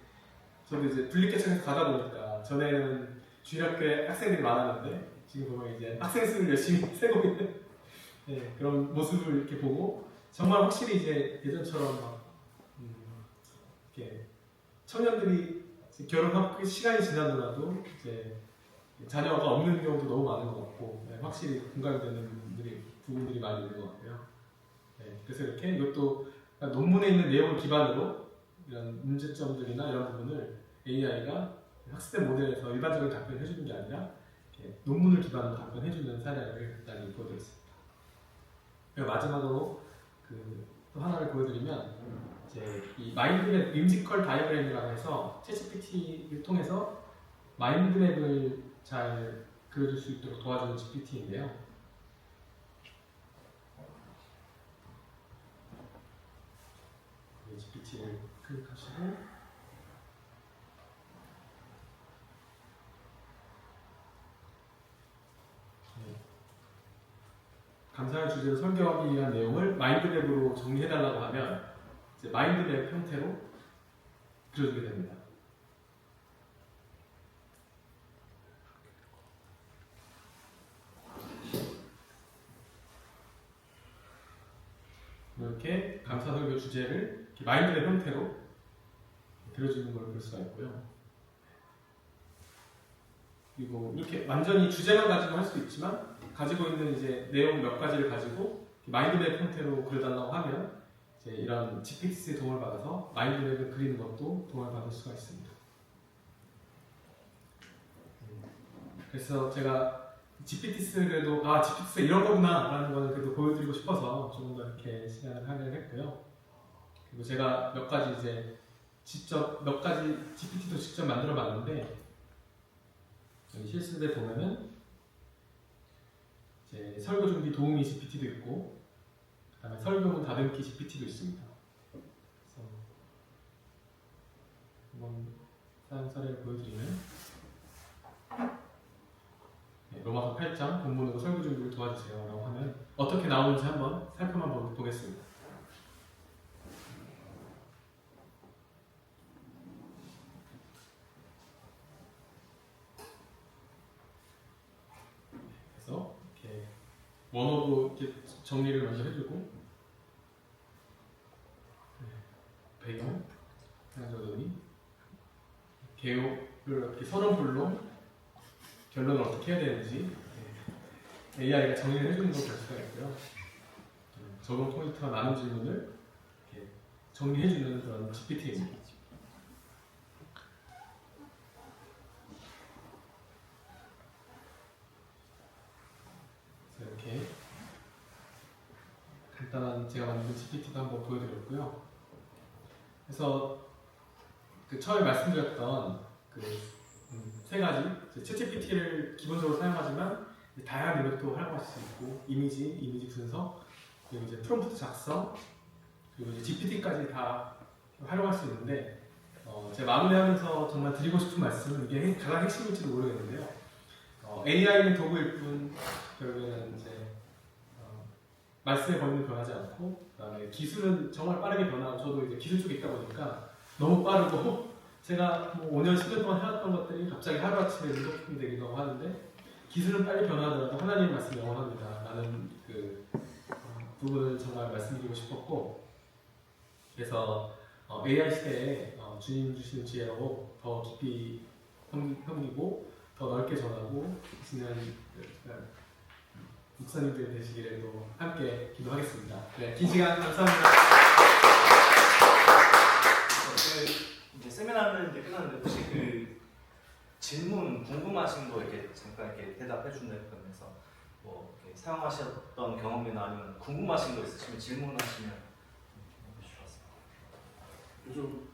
저도 이제 분리개척해서 가다 보니까 전에는 주일학교에 학생들이 많았는데 지금 보면 이제 학생 수를 열심히 세고 있는 그런 모습을 이렇게 보고 정말 확실히 이제 예전처럼 막 이렇게 청년들이 결혼하고 시간이 지나더라도 이제 자녀가 없는 경우도 너무 많은 것 같고 확실히 공감되는 부분들이 많이 있는 것 같고요. 그래서 이렇게 이것도 논문에 있는 내용을 기반으로 이런 문제점들이나 이런 부분을 AI가 학습된 모델에서 일반적인 답변을 해주는 게 아니라 논문을 기반으로 답변해주는 사례를 일단 보여드렸습니다. 그리고 마지막으로 또 하나를 보여드리면 이제 이 마인드맵 림지컬 다이어그램이라고 해서 챗GPT를 통해서 마인드맵을 잘 그려줄 수 있도록 도와주는 GPT인데요. GPT를 클릭하시고 감사할 주제를 설계하기 위한 내용을 마인드맵으로 정리해달라고 하면 이제 마인드맵 형태로 그려주게 됩니다. 이렇게 감사 설교 주제를 이렇게 마인드맵 형태로 그려주는 걸 볼 수가 있고요. 그리고 이렇게 완전히 주제만 가지고 할 수도 있지만 가지고 있는 이제 내용 몇 가지를 가지고 마인드맵 형태로 그려달라고 하면 이제 이런 GPT의 도움을 받아서 마인드맵을 그리는 것도 도움을 받을 수가 있습니다. 그래서 제가 GPT를 그래도 GPT가 이런 거구나 라는 거는 그래도 보여드리고 싶어서 조금 더 이렇게 시간을 할애했고요. 그리고 제가 몇 가지 GPT도 직접 만들어 봤는데 여기 실습에 보면은 이제 설교 준비 도우미 GPT도 있고 그다음에 설교문 다듬기 GPT도 있습니다. 그래서 한번 사용 사례를 보여드리면 로마서 8장 본문으로 설교 준비를 도와주세요 라고 하면 어떻게 나오는지 한번 살펴만 보겠습니다. 그래서 이렇게 원어도 이렇게 정리를 먼저 해주고 배경 해가지고 개요를 이렇게 서론별로 결론을 어떻게 해야 되는지 AI가 정리를 해주는 걸 볼 수가 있고요. 적용 포인트가 많은 질문을 이렇게 정리해주는 그런 GPT입니다. 이렇게 간단한 제가 만든 GPT도 한번 보여드렸고요. 그래서 그 처음에 말씀드렸던 그 세 가지 챗GPT를 기본적으로 사용하지만 다양한 능력도 활용할 수 있고 이미지 분석, 그리고 이제 프롬프트 작성, 그리고 이제 GPT까지 다 활용할 수 있는데 제가 마무리하면서 정말 드리고 싶은 말씀은 이게 가장 핵심일지도 모르겠는데요. AI는 도구일 뿐 결국에는 이제 말씀의 권위는 변하지 않고 그다음에 기술은 정말 빠르게 변하고 저도 이제 기술 쪽에 있다 보니까 너무 빠르고 제가 뭐 5년, 10년 동안 해왔던 것들이 갑자기 하루아침에 능동이 되기도 하는데 기술은 빨리 변화하더라도 하나님의 말씀이 영원합니다 라는 그 부분을 정말 말씀드리고 싶었고 그래서 AI 시대에 주님 주시는 지혜로 더 깊이 섬기고 더 넓게 전하고 계시는 목사님들 되시기를 또 함께 기도하겠습니다. 네, 긴 시간 감사합니다. 이제 세미나는 이제 끝났는데 혹시 그 질문 궁금하신 거 이렇게 잠깐 이렇게 대답해 준다는 거면서 뭐 이렇게 사용하셨던 경험이나 아니면 궁금하신 거 있으시면 질문하시면 요즘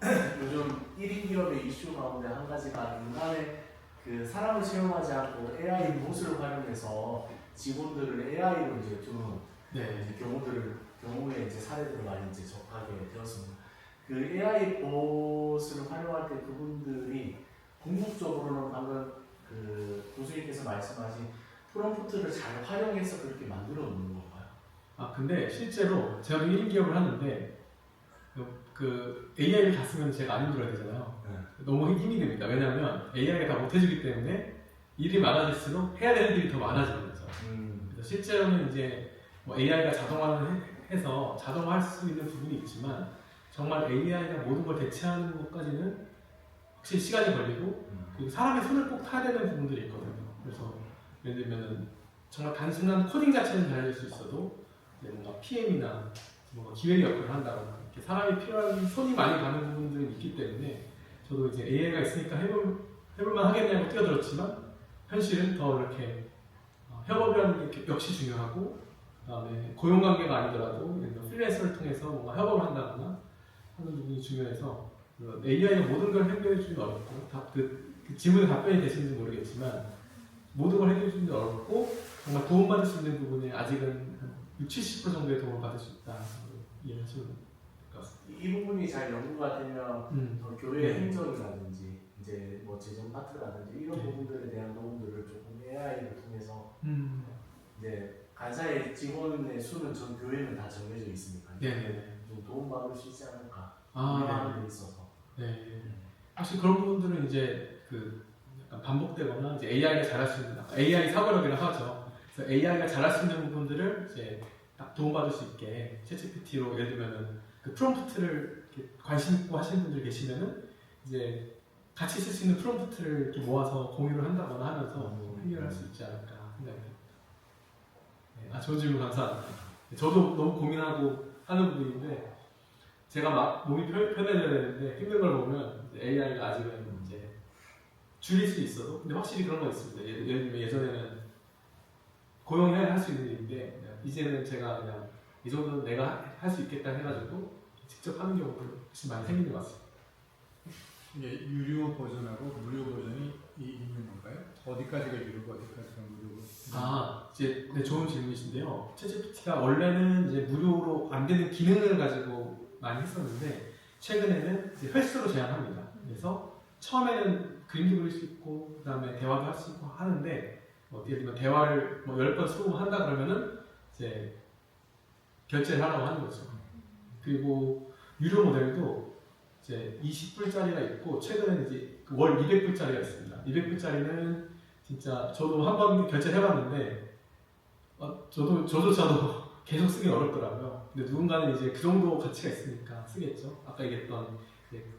1인 기업의 이슈 가운데 한 가지가 인간의 그 사람을 채용하지 않고 AI 무엇을 활용해서 직원들을 AI로 이제 두는 이제 경우에 이제 사례들을 많이 이제 접하게 되었습니다. 그 AI 봇을 활용할 때 그분들이 궁극적으로는 방금 그 교수님께서 말씀하신 프롬프트를 잘 활용해서 그렇게 만들어 놓는 건가요? 근데 실제로 제가 1인 기업을 하는데 그 AI를 다 쓰면 제가 안 힘들어야 되잖아요. 너무 힘이 듭니다. 왜냐하면 AI가 다 못해주기 때문에 일이 많아질수록 해야 되는 일이 더 많아지는 거죠. 그래서 실제로는 이제 뭐 AI가 자동화해서 자동화할 수 있는 부분이 있지만 정말 AI가 모든 걸 대체하는 것까지는 확실히 시간이 걸리고 그리고 사람의 손을 꼭 타야 되는 부분들이 있거든요. 그래서 예를 들면 정말 단순한 코딩 자체는 잘해줄 수 있어도 뭔가 PM이나 뭔가 기획 역할을 한다거나 이렇게 사람이 필요한 손이 많이 가는 부분들이 있기 때문에 저도 이제 AI가 있으니까 해볼만 하겠냐고 뛰어들었지만 현실은 더 이렇게 협업이라는 게 역시 중요하고 그다음에 고용관계가 아니더라도 프리랜서를 통해서 뭔가 협업을 한다거나 하는 부분이 중요해서 AI가 모든 걸 해결해 주기 어렵고 그 질문에 답변이 되시는지 모르겠지만 모든 걸 해결해 주기 어렵고 정말 도움받을 수 있는 부분에 아직은 60~70% 정도의 도움을 받을 수 있다 이해하시면 될 것 같습니다. 이 부분이 잘 연구가 되면 교회 행정이라든지 이제 뭐 재정 파트라든지 이런 부분들에 대한 도움들을 조금 AI를 통해서 이제 간사의 직원의 수는 전 교회는 다 정해져 있으니까 좀 도움받을 수 있지 않을까 하는 데 있어서 혹시 그런 부분들은 이제 그 약간 반복되거나 이제 AI가 잘할 수 있는 AI 사고력이라고 하죠. 그래서 AI가 잘할 수 있는 부분들을 이제 딱 도움받을 수 있게 챗GPT로 예를 들면은 그 프롬프트를 이렇게 관심 있고 하시는 분들 계시면은 이제 같이 쓸 수 있는 프롬프트를 이렇게 모아서 공유를 한다거나 하면서 해결할 수 있지 않을까 생각합니다. 좋은 질문 감사합니다. 저도 너무 고민하고 하는 부분인데 제가 막 몸이 편해져야 되는데 힘든 걸 보면 AI가 아직은 이제 줄일 수 있어도 근데 확실히 그런 거 있습니다. 예를 들면 예전에는 고용해야 할 수 있는 일인데 이제는 제가 그냥 이 정도는 내가 할 수 있겠다 해가지고 직접 하는 경우도 훨씬 많이 생기는 것 같습니다. 이게 유료 버전하고 무료 버전이 있는 건가요? 어디까지가 유료고 어디까지가 무료고? 아, 이제 네, 좋은 질문이신데요. 챗GPT가 원래는 이제 무료로 안 되는 기능을 가지고 많이 했었는데 최근에는 이제 횟수로 제한합니다. 그래서 처음에는 그림도 그릴 수 있고 그다음에 대화도 할 수 있고 하는데 예를 들면 대화를 뭐 10번 수업한다 그러면은 이제 결제를 하라고 하는 거죠. 그리고 유료 모델도 이제 20불짜리가 있고 최근에는 이제 월 200불짜리가 있습니다. 200불짜리는 진짜 저도 한번 결제해봤는데 저도 계속 쓰기 어렵더라고요. 근데 누군가는 이제 그 정도 가치가 있으니까 쓰겠죠. 아까 얘기했던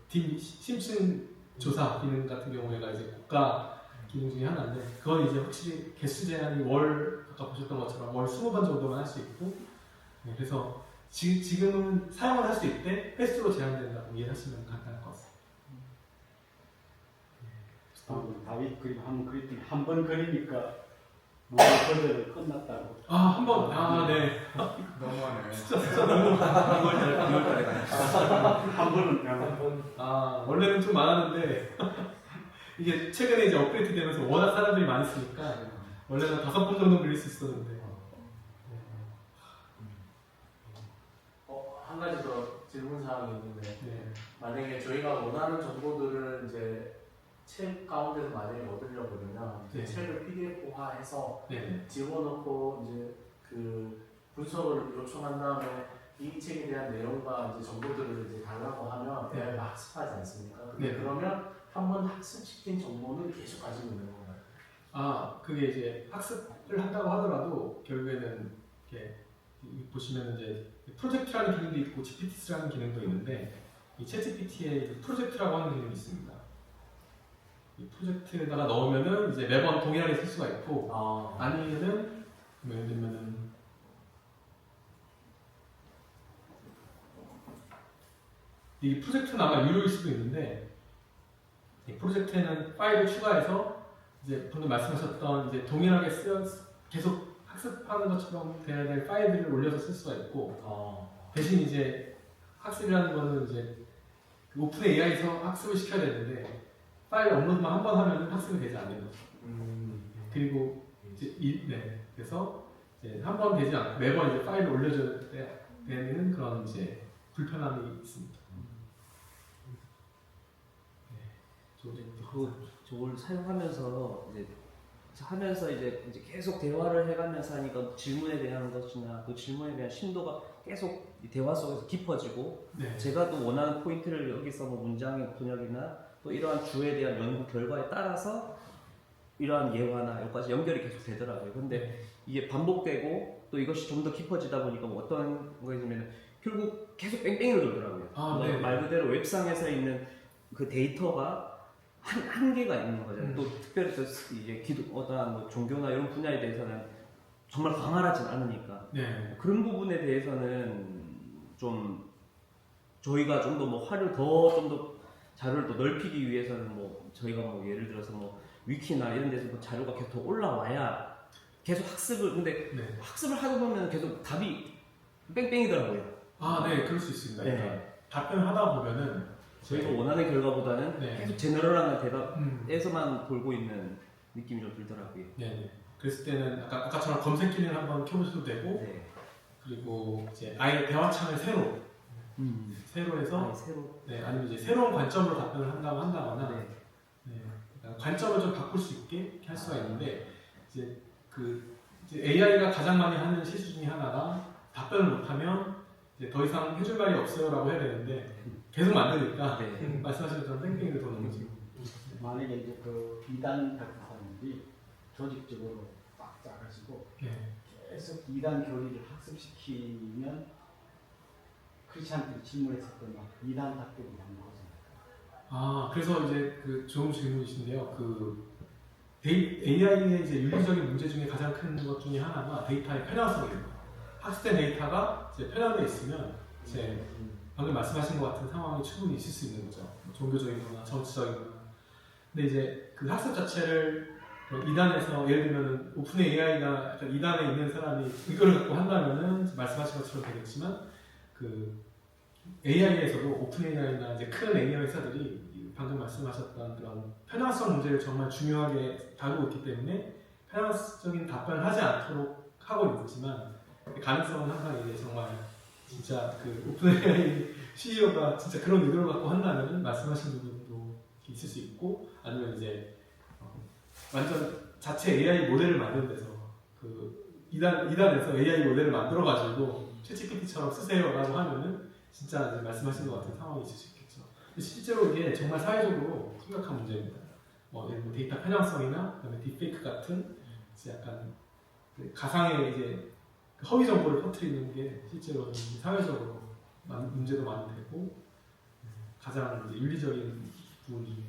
심층 조사 기능 같은 경우에가 이제 고가 기능 중에 하나인데 그건 이제 확실히 개수 제한이 월 아까 보셨던 것처럼 월 20번 정도만 할 수 있고 네, 그래서 지금은 사용을 할 수 있대 횟수로 제한된다고 이해하시면 간단할 것 같습니다. 다윗 그림 한번 그렸더니 한 번 그리니까 무료 버전을 끝났다고. 한 번, 네. 너무하네. 진짜 너무. 2월달에 가요. 한 번은 원래는 좀 많았는데, 이게 최근에 이제 업데이트 되면서 워낙 사람들이 많이 쓰니까, 원래는 5번 정도 그릴 수 있었는데. 한 가지 더 질문 사항이 있는데 네. 만약에 저희가 원하는 정보들을 이제 책 가운데서 만약에 얻으려고 그러면 네. 책을 PDF화해서 네. 집어넣고 이제 그 분석을 요청한 다음에 이 책에 대한 내용과 이제 정보들을 이제 달라고 하면 네. AI가 학습하지 않습니까? 근데 네. 그러면 한 번 학습시킨 정보는 계속 가지고 있는 건가요? 그게 이제 학습을 한다고 하더라도, 결국에는, 이렇게, 보시면 이제, 프로젝트라는 기능도 있고, GPT라는 기능도 있는데, 이 챗GPT에 프로젝트라고 하는 기능이 있습니다. 이 프로젝트에다가 넣으면은 이제 매번 동일하게 쓸 수가 있고, 아니면은, 뭐 예를 들면은, 이 프로젝트는 아마 유료일 수도 있는데, 이 프로젝트에는 파일을 추가해서 이제 방금 말씀하셨던 이제 동일하게 계속 학습하는 것처럼 돼야 될 파일들을 올려서 쓸 수가 있고, 대신 이제 학습이라는 거는 이제 오픈 AI에서 학습을 시켜야 되는데 파일 업로드만 한 번 하면 학습이 되지 않는 거죠. 그리고 이제 그래서 이제 한 번 되지 않고 매번 이제 파일을 올려줘야 되는 그런 이제 불편함이 있습니다. 저걸 사용하면서 이제 계속 대화를 해가면서 하니까 질문에 대한 것이나 그 질문에 대한 심도가 계속 이 대화 속에서 깊어지고 네. 제가 또 원하는 포인트를 여기서 뭐 문장의 분역이나 또 이러한 주에 대한 연구 결과에 따라서 이러한 예화나 여기까지 연결이 계속 되더라고요. 근데 이게 반복되고 또 이것이 좀 더 깊어지다 보니까 뭐 어떤 거냐면 결국 계속 뺑뺑이를 돌더라고요. 네. 말 그대로 웹상에서 있는 그 데이터가 한계가 있는 거잖아요. 또 특별히 또 이제 어떠한 뭐 종교나 이런 분야에 대해서는 정말 강화하진 않으니까 네. 그런 부분에 대해서는 좀 저희가 좀 더 뭐 좀 더 자료를 더 넓히기 위해서는 뭐 저희가 뭐 예를 들어서 뭐 위키나 이런 데서 뭐 자료가 계속 더 올라와야 계속 근데 네. 학습을 하다 보면 계속 답이 뺑뺑이더라고요. 네, 그럴 수 있습니다. 네. 그러니까 답변을 하다 보면은 저희가 원하는 결과보다는 네. 계속 제너럴한 대답에서만 돌고 있는 느낌이 좀 들더라고요. 네. 그랬을 때는 아까처럼 검색 기능을 한번 켜보셔도 되고, 네. 그리고 이제 아예 대화창을 새로 해서 아니면 이제 새로운 관점으로 답변을 한다거나 그러니까 관점을 좀 바꿀 수 있게 할 수가 있는데 이제 이제 AI가 가장 많이 하는 실수 중에 하나가 답변을 못하면 이제 더 이상 해줄 말이 없어요라고 해야 되는데 계속 만드니까 말씀하신 것처럼 뺑뺑이를 도는 거죠. 만약에 이제 그 이단 박사님들이 조직적으로 딱 짜가지고 계속 이단 교리를 학습시키면 크리스찬들이 질문했었던 이단 답변이 나온 거죠. 그래서 이제 좋은 질문이신데요. AI의 이제 윤리적인 문제 중에 가장 큰 것 중에 하나가 데이터의 편향성입니다. 학습된 데이터가 이제 편향돼 있으면 이제 방금 말씀하신 것 같은 상황이 충분히 있을 수 있는 거죠. 뭐 종교적이거나 정치적이거나. 근데 이제 그 학습 자체를 이단에서 예를 들면 오픈 AI가 약간 이단에 있는 사람이 이거를 갖고 한다면은 말씀하신 것처럼 되겠지만 그 AI에서도 오픈 AI나 이제 큰 AI 회사들이 방금 말씀하셨던 그런 편향성 문제를 정말 중요하게 다루고 있기 때문에 편향적인 답변을 하지 않도록 하고 있지만 가능성은 항상 이제 정말 진짜 그 오픈 AI CEO가 진짜 그런 의도를 갖고 한다면 말씀하신 부분도 있을 수 있고 아니면 이제 완전 자체 AI 모델을 만드는 데서 그 이단에서 AI 모델을 만들어가지고 챗GPT처럼 쓰세요라고 하면은 진짜 이제 말씀하신 것 같은 상황이 있을 수 있겠죠. 근데 실제로 이게 정말 사회적으로 심각한 문제입니다. 예를 들면 데이터 편향성이나 그다음에 딥페이크 같은 이제 약간 그 가상의 이제 허위 정보를 퍼뜨리는 게 실제로 사회적으로 문제도 많이 되고 가장 이제 윤리적인 부분이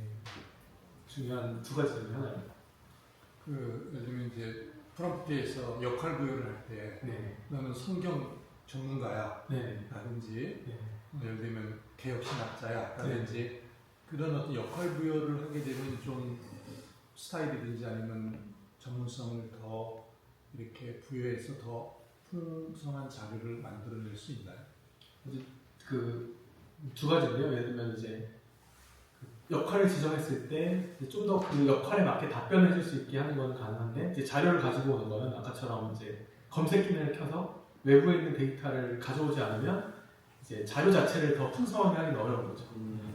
중요한 두 가지 중에 하나입니다. 그 예를 들면 이제 프롬프트에서 역할 부여를 할 때 네. 너는 성경 전문가야 네. 라든지 네. 예를 들면 개혁신학자야 라든지 그런 어떤 역할 부여를 하게 되면 좀 스타일이든지 아니면 전문성을 더 이렇게 부여해서 더 풍성한 자료를 만들어낼 수 있나요? 그 두 가지인데요. 예를 들면 이제 역할을 지정했을 때 좀 더 그 역할에 맞게 답변을 해줄 수 있게 하는 건 가능한데 이제 자료를 가지고 오는 거는 아까처럼 이제 검색 기능을 켜서 외부에 있는 데이터를 가져오지 않으면 이제 자료 자체를 더 풍성하게 하기는 어려운 거죠.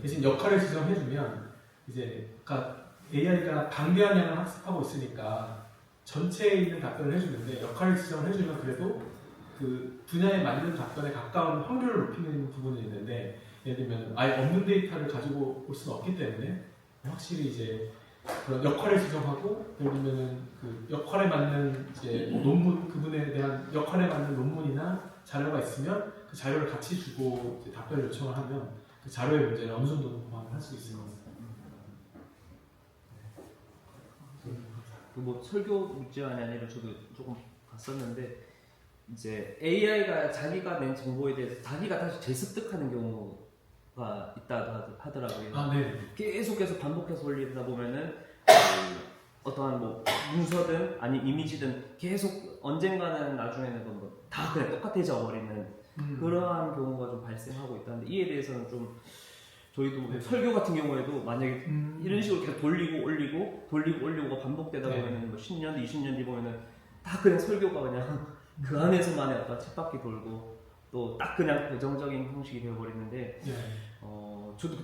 대신 역할을 지정해주면 이제 그러니까 AI가 방대한 양을 학습하고 있으니까 전체에 있는 답변을 해주는데 역할을 지정을 해주면 그래도 그 분야에 맞는 답변에 가까운 확률을 높이는 부분이 있는데 예를 들면 아예 없는 데이터를 가지고 올 수는 없기 때문에 확실히 이제 그런 역할을 지정하고 예를 들면은 그 역할에 맞는 이제 논문 그분에 대한 역할에 맞는 논문이나 자료가 있으면 그 자료를 같이 주고 이제 답변을 요청을 하면 그 자료의 문제를 어느 정도는 보완을 할 수 있을 것 같습니다. 뭐 설교 문제만이 아니라 저도 조금 봤었는데 이제 AI가 자기가 낸 정보에 대해서 자기가 다시 재습득하는 경우가 있다고 하더라고요. 아, 네. 계속해서 반복해서 올리다 보면은 어떠한 뭐 문서든 아니 이미지든 계속 언젠가는 나중에는 다 그냥 똑같아져 버리는 그러한 경우가 좀 발생하고 있다는데 이에 대해서는 좀 저희도 네. 설교 같은 경우에도 만약에 이런 식으로 계속 돌리고 올리고가 반복되다 네. 보면은 뭐 10년 뒤 20년 뒤 보면은 다 그냥 설교가 그냥 그 안에서만의 어떤 쳇바퀴 돌고 또 딱 그냥 고정적인 형식이 되어버리는데 네.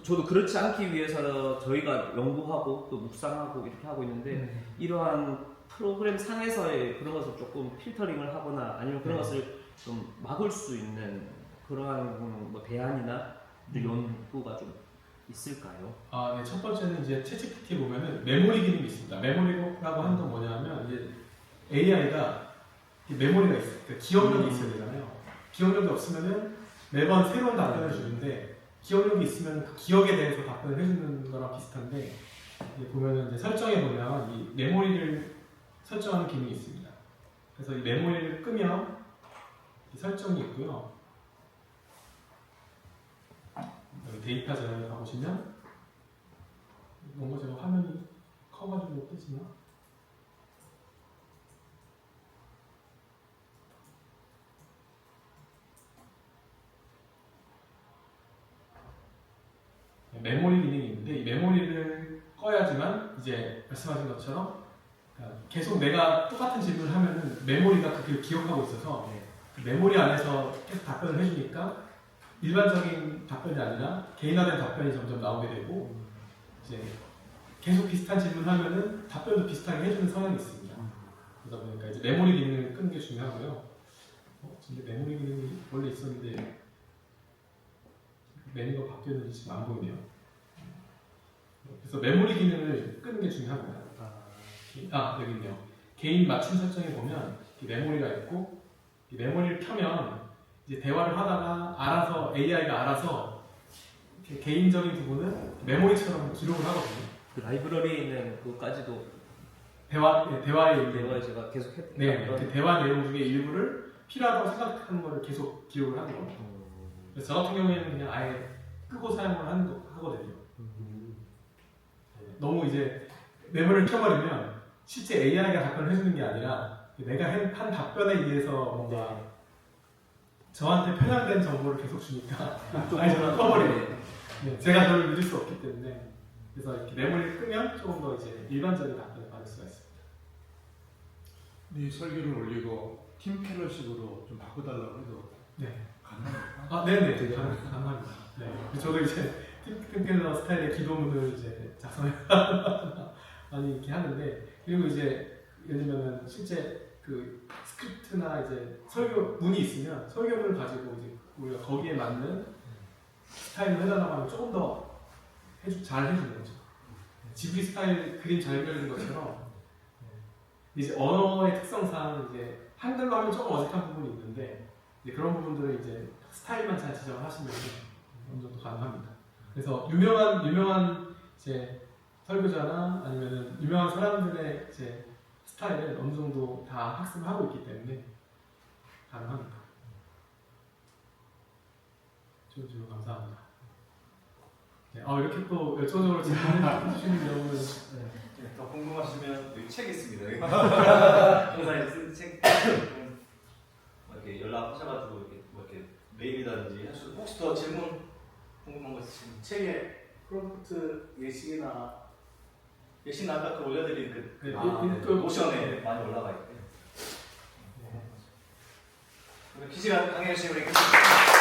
저도 그렇지 않기 위해서 저희가 연구하고 또 묵상하고 이렇게 하고 있는데 이러한 프로그램 상에서의 그런 것을 조금 필터링을 하거나 아니면 그런 것을 좀 막을 수 있는 그러한 뭐 대안이나 연구가 좀 있을까요? 네. 첫 번째는 이제 챗GPT 보면은 메모리 기능이 있습니다. 메모리라고 하는 건 뭐냐면 이제 AI가 메모리가 있어요. 그러니까 기억력이 있어야 되잖아요. 기억력이 없으면은 매번 새로운 답변을 주는데 기억력이 있으면 그 기억에 대해서 답변을 해주는 거랑 비슷한데 이제 보면은 이제 설정에 보면 이 메모리를 설정하는 기능이 있습니다. 그래서 이 메모리를 끄면 이 설정이 있고요. 여기 데이터 제어에 가보시면 뭔가 제가 화면이 커가지고 뜨지나? 메모리 기능이 있는데 이 메모리를 꺼야지만 이제 말씀하신 것처럼 계속 내가 똑같은 질문을 하면은 메모리가 그걸 기억하고 있어서 그 메모리 안에서 계속 답변을 해주니까 일반적인 답변이 아니라 개인화된 답변이 점점 나오게 되고 이제 계속 비슷한 질문을 하면은 답변도 비슷하게 해주는 성향이 있습니다. 그러다 보니까 이제 메모리 기능을 끄는 게 중요하고요. 근데 메모리 기능이 원래 있었는데 메뉴가 바뀌었는지 지금 안 보이네요. 그래서 메모리 기능을 끄는 게 중요합니다. 여기 있네요. 개인 맞춤 설정에 보면 이 메모리가 있고 이 메모리를 켜면 이제 대화를 하다가 알아서 AI가 알아서 이렇게 개인적인 부분은 메모리처럼 기록을 하거든요. 그 라이브러리에 있는 그까지도 대화에 있는 제가 계속 했던 네, 그 대화 내용 중에 일부를 필요하다고 생각하는 거를 계속 기록을 하는 거예요. 그래서 저 같은 경우에는 그냥 아예 끄고 사용을 하거든요. 너무 이제 메모를 켜버리면 실제 AI가 답변을 해주는 게 아니라 내가 한 답변에 의해서 뭔가 저한테 편향된 정보를 계속 주니까 아예 저는 꺼버려요. 네, 제가 저를 믿을 수 없기 때문에 그래서 이렇게 메모리를 끄면 조금 더 이제 일반적인 답변을 받을 수가 있습니다. 이 설계를 올리고 팀 켈러식으로 좀 바꿔달라고 해도 네. 가능합니까? 아, 네네. 가능합니다. 네. 저도 이제 팀켈러 스타일의 기도문을 이제 작성해 많이 이렇게 하는데 그리고 이제 예를 들면은 실제 그 스크립트나 이제 설교 문이 있으면 설교문을 가지고 이제 우리가 거기에 맞는 스타일로 해달라고 하면 조금 더 잘 해주는 거죠. 지브리 스타일 그림 잘 그리는 것처럼 이제 언어의 특성상 이제 한글로 하면 조금 어색한 부분이 있는데 이제 그런 부분들을 이제 스타일만 잘 지정하시면 어느 정도 가능합니다. 그래서 유명한 이제 설교자나 아니면은 유명한 사람들의 이제 스타일을 어느 정도 다 학습을 하고 있기 때문에 가능합니다. 좋은 질문 감사합니다. 네, 이렇게 또 열정적으로 질문해 주시는 경우는 네, 더 궁금하시면 여기 책이 있습니다. 여기. 항상 쓴 책. 이렇게 연락하셔가지고 이렇게 메일이라든지 하셔서 혹시 더 질문 궁금한 거 있으시면 책에 프롬프트 예시나 아까 그 올려드린 그 모션에 많이 올라가 있고요. 긴 시간 강의해 주신 우리 감사합니다.